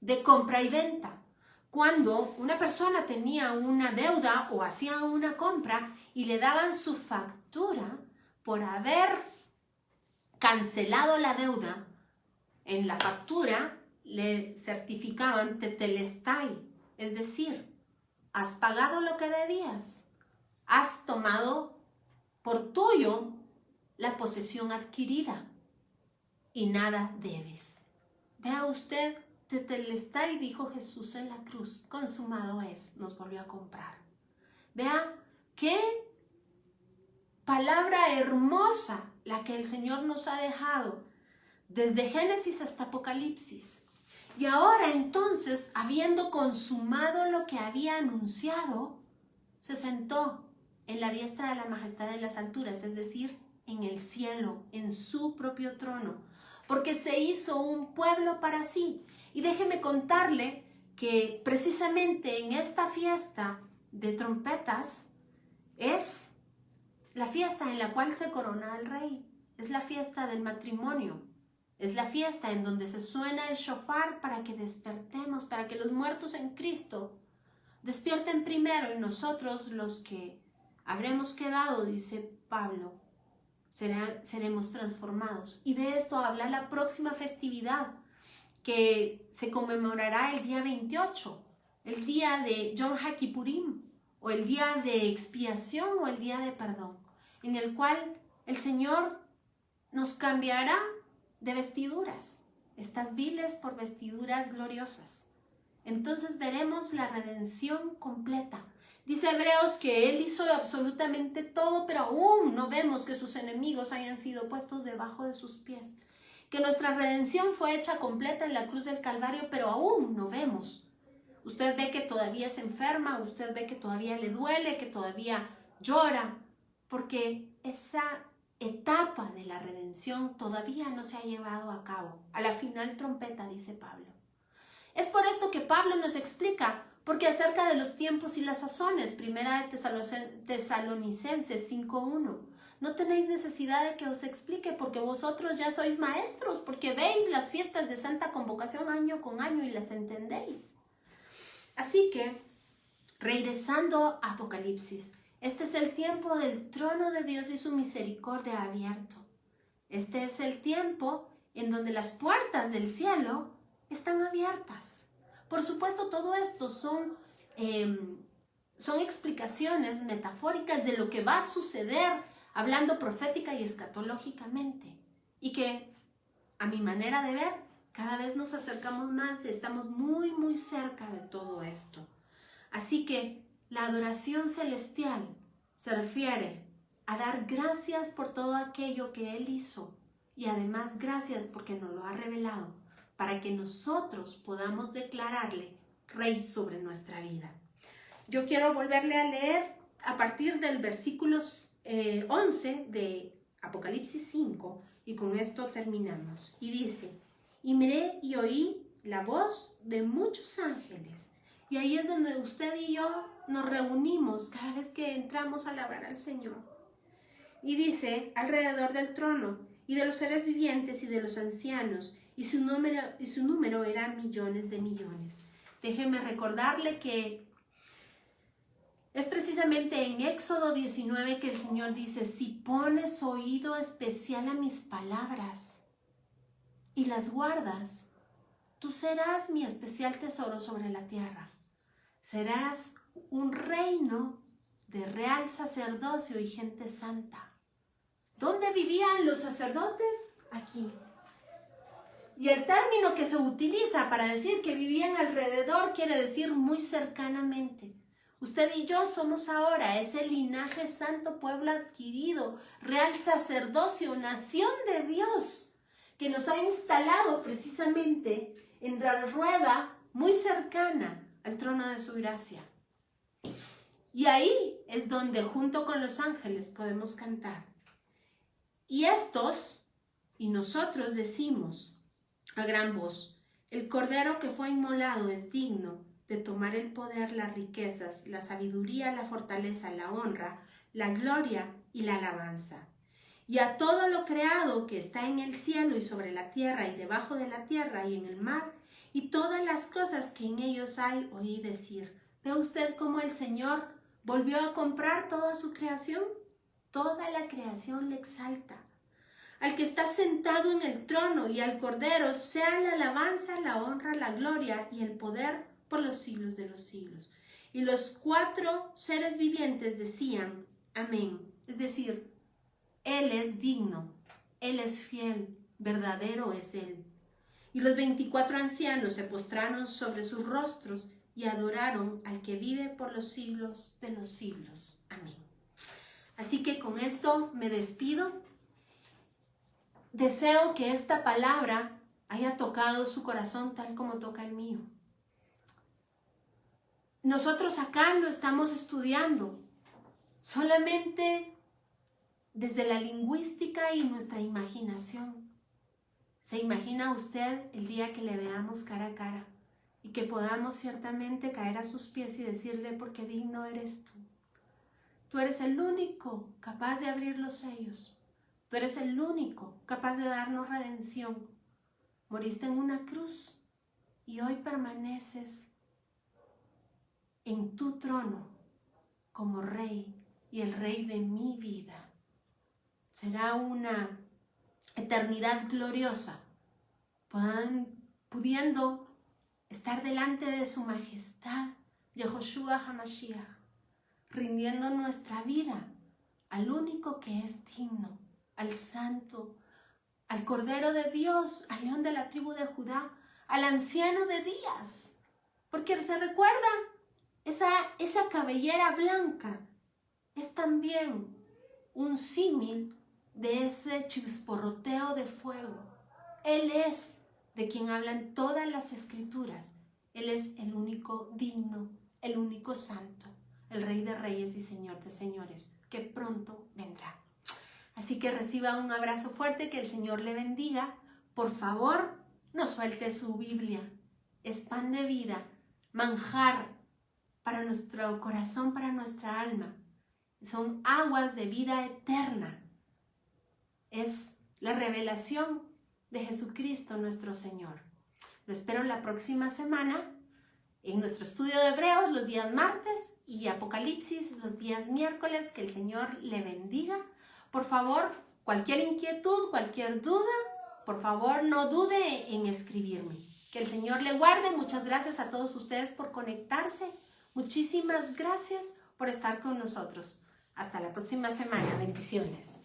Speaker 1: de compra y venta. Cuando una persona tenía una deuda o hacía una compra y le daban su factura por haber cancelado la deuda, en la factura le certificaban tetelestai, es decir, has pagado lo que debías, has tomado por tuyo la posesión adquirida y nada debes. Vea usted, tetelestai, dijo Jesús en la cruz, consumado es, nos volvió a comprar. Vea qué palabra hermosa la que el Señor nos ha dejado desde Génesis hasta Apocalipsis. Y ahora entonces, habiendo consumado lo que había anunciado, se sentó en la diestra de la majestad en las alturas, es decir, en el cielo, en su propio trono, porque se hizo un pueblo para sí. Y déjeme contarle que precisamente en esta fiesta de trompetas es la fiesta en la cual se corona el rey, es la fiesta del matrimonio, es la fiesta en donde se suena el shofar para que despertemos, para que los muertos en Cristo despierten primero y nosotros los que habremos quedado, dice Pablo, seremos transformados. Y de esto habla la próxima festividad que se conmemorará el día 28, el día de Yom HaKippurim, o el día de expiación o el día de perdón, en el cual el Señor nos cambiará de vestiduras, estas viles por vestiduras gloriosas. Entonces veremos la redención completa. Dice Hebreos que Él hizo absolutamente todo, pero aún no vemos que sus enemigos hayan sido puestos debajo de sus pies. Que nuestra redención fue hecha completa en la cruz del Calvario, pero aún no vemos. Usted ve que todavía se enferma, usted ve que todavía le duele, que todavía llora, porque esa etapa de la redención todavía no se ha llevado a cabo. A la final trompeta, dice Pablo. Es por esto que Pablo nos explica, porque acerca de los tiempos y las sazones, primera de Tesalonicenses 5:1, no tenéis necesidad de que os explique, porque vosotros ya sois maestros, porque veis las fiestas de Santa Convocación año con año y las entendéis. Así que, regresando a Apocalipsis, este es el tiempo del trono de Dios y su misericordia abierto. Este es el tiempo en donde las puertas del cielo están abiertas. Por supuesto, todo esto son explicaciones metafóricas de lo que va a suceder, hablando profética y escatológicamente. Y que, a mi manera de ver, cada vez nos acercamos más y estamos muy, muy cerca de todo esto. Así que la adoración celestial se refiere a dar gracias por todo aquello que Él hizo y además gracias porque nos lo ha revelado para que nosotros podamos declararle Rey sobre nuestra vida. Yo quiero volverle a leer a partir del versículo 11 de Apocalipsis 5 y con esto terminamos. Y dice: y miré y oí la voz de muchos ángeles. Y ahí es donde usted y yo nos reunimos cada vez que entramos a alabar al Señor. Y dice: alrededor del trono, y de los seres vivientes y de los ancianos, y su número era millones de millones. Déjeme recordarle que es precisamente en Éxodo 19 que el Señor dice: si pones oído especial a mis palabras y las guardas, tú serás mi especial tesoro sobre la tierra. Serás un reino de real sacerdocio y gente santa. ¿Dónde vivían los sacerdotes? Aquí. Y el término que se utiliza para decir que vivían alrededor quiere decir muy cercanamente. Usted y yo somos ahora ese linaje santo, pueblo adquirido, real sacerdocio, nación de Dios, que nos ha instalado precisamente en la rueda muy cercana al trono de su gracia. Y ahí es donde junto con los ángeles podemos cantar. Y nosotros decimos a gran voz: el Cordero que fue inmolado es digno de tomar el poder, las riquezas, la sabiduría, la fortaleza, la honra, la gloria y la alabanza. Y a todo lo creado que está en el cielo y sobre la tierra y debajo de la tierra y en el mar, y todas las cosas que en ellos hay, oí decir: ¿ve usted cómo el Señor volvió a comprar toda su creación? Toda la creación le exalta. Al que está sentado en el trono y al Cordero sea la alabanza, la honra, la gloria y el poder por los siglos de los siglos. Y los 4 seres vivientes decían: amén. Es decir, Él es digno, Él es fiel, verdadero es Él. Y los 24 ancianos se postraron sobre sus rostros y adoraron al que vive por los siglos de los siglos. Amén. Así que con esto me despido. Deseo que esta palabra haya tocado su corazón tal como toca el mío. Nosotros acá lo estamos estudiando solamente desde la lingüística y nuestra imaginación. ¿Se imagina usted el día que le veamos cara a cara? y que podamos ciertamente caer a sus pies y decirle, porque digno eres tú. Tú eres el único capaz de abrir los sellos. Tú eres el único capaz de darnos redención. Moriste en una cruz y hoy permaneces en tu trono como Rey y el Rey de mi vida. Será una eternidad gloriosa, pudiendo estar delante de su majestad, Yehoshua HaMashiach, rindiendo nuestra vida al único que es digno, al Santo, al Cordero de Dios, al León de la tribu de Judá, al Anciano de días. Porque se recuerda, esa cabellera blanca es también un símil de ese chisporroteo de fuego. Él es de quien hablan todas las escrituras. Él es el único digno, el único santo, el Rey de reyes y Señor de señores, que pronto vendrá. Así que reciba un abrazo fuerte, que el Señor le bendiga. Por favor, no suelte su Biblia. Es pan de vida, manjar para nuestro corazón, para nuestra alma. Son aguas de vida eterna. Es la revelación de Jesucristo nuestro Señor. Lo espero la próxima semana en nuestro estudio de Hebreos los días martes y Apocalipsis los días miércoles. Que el Señor le bendiga. Por favor, cualquier inquietud, cualquier duda, por favor no dude en escribirme. Que el Señor le guarde. Muchas gracias a todos ustedes por conectarse. Muchísimas gracias por estar con nosotros. Hasta la próxima semana. Bendiciones.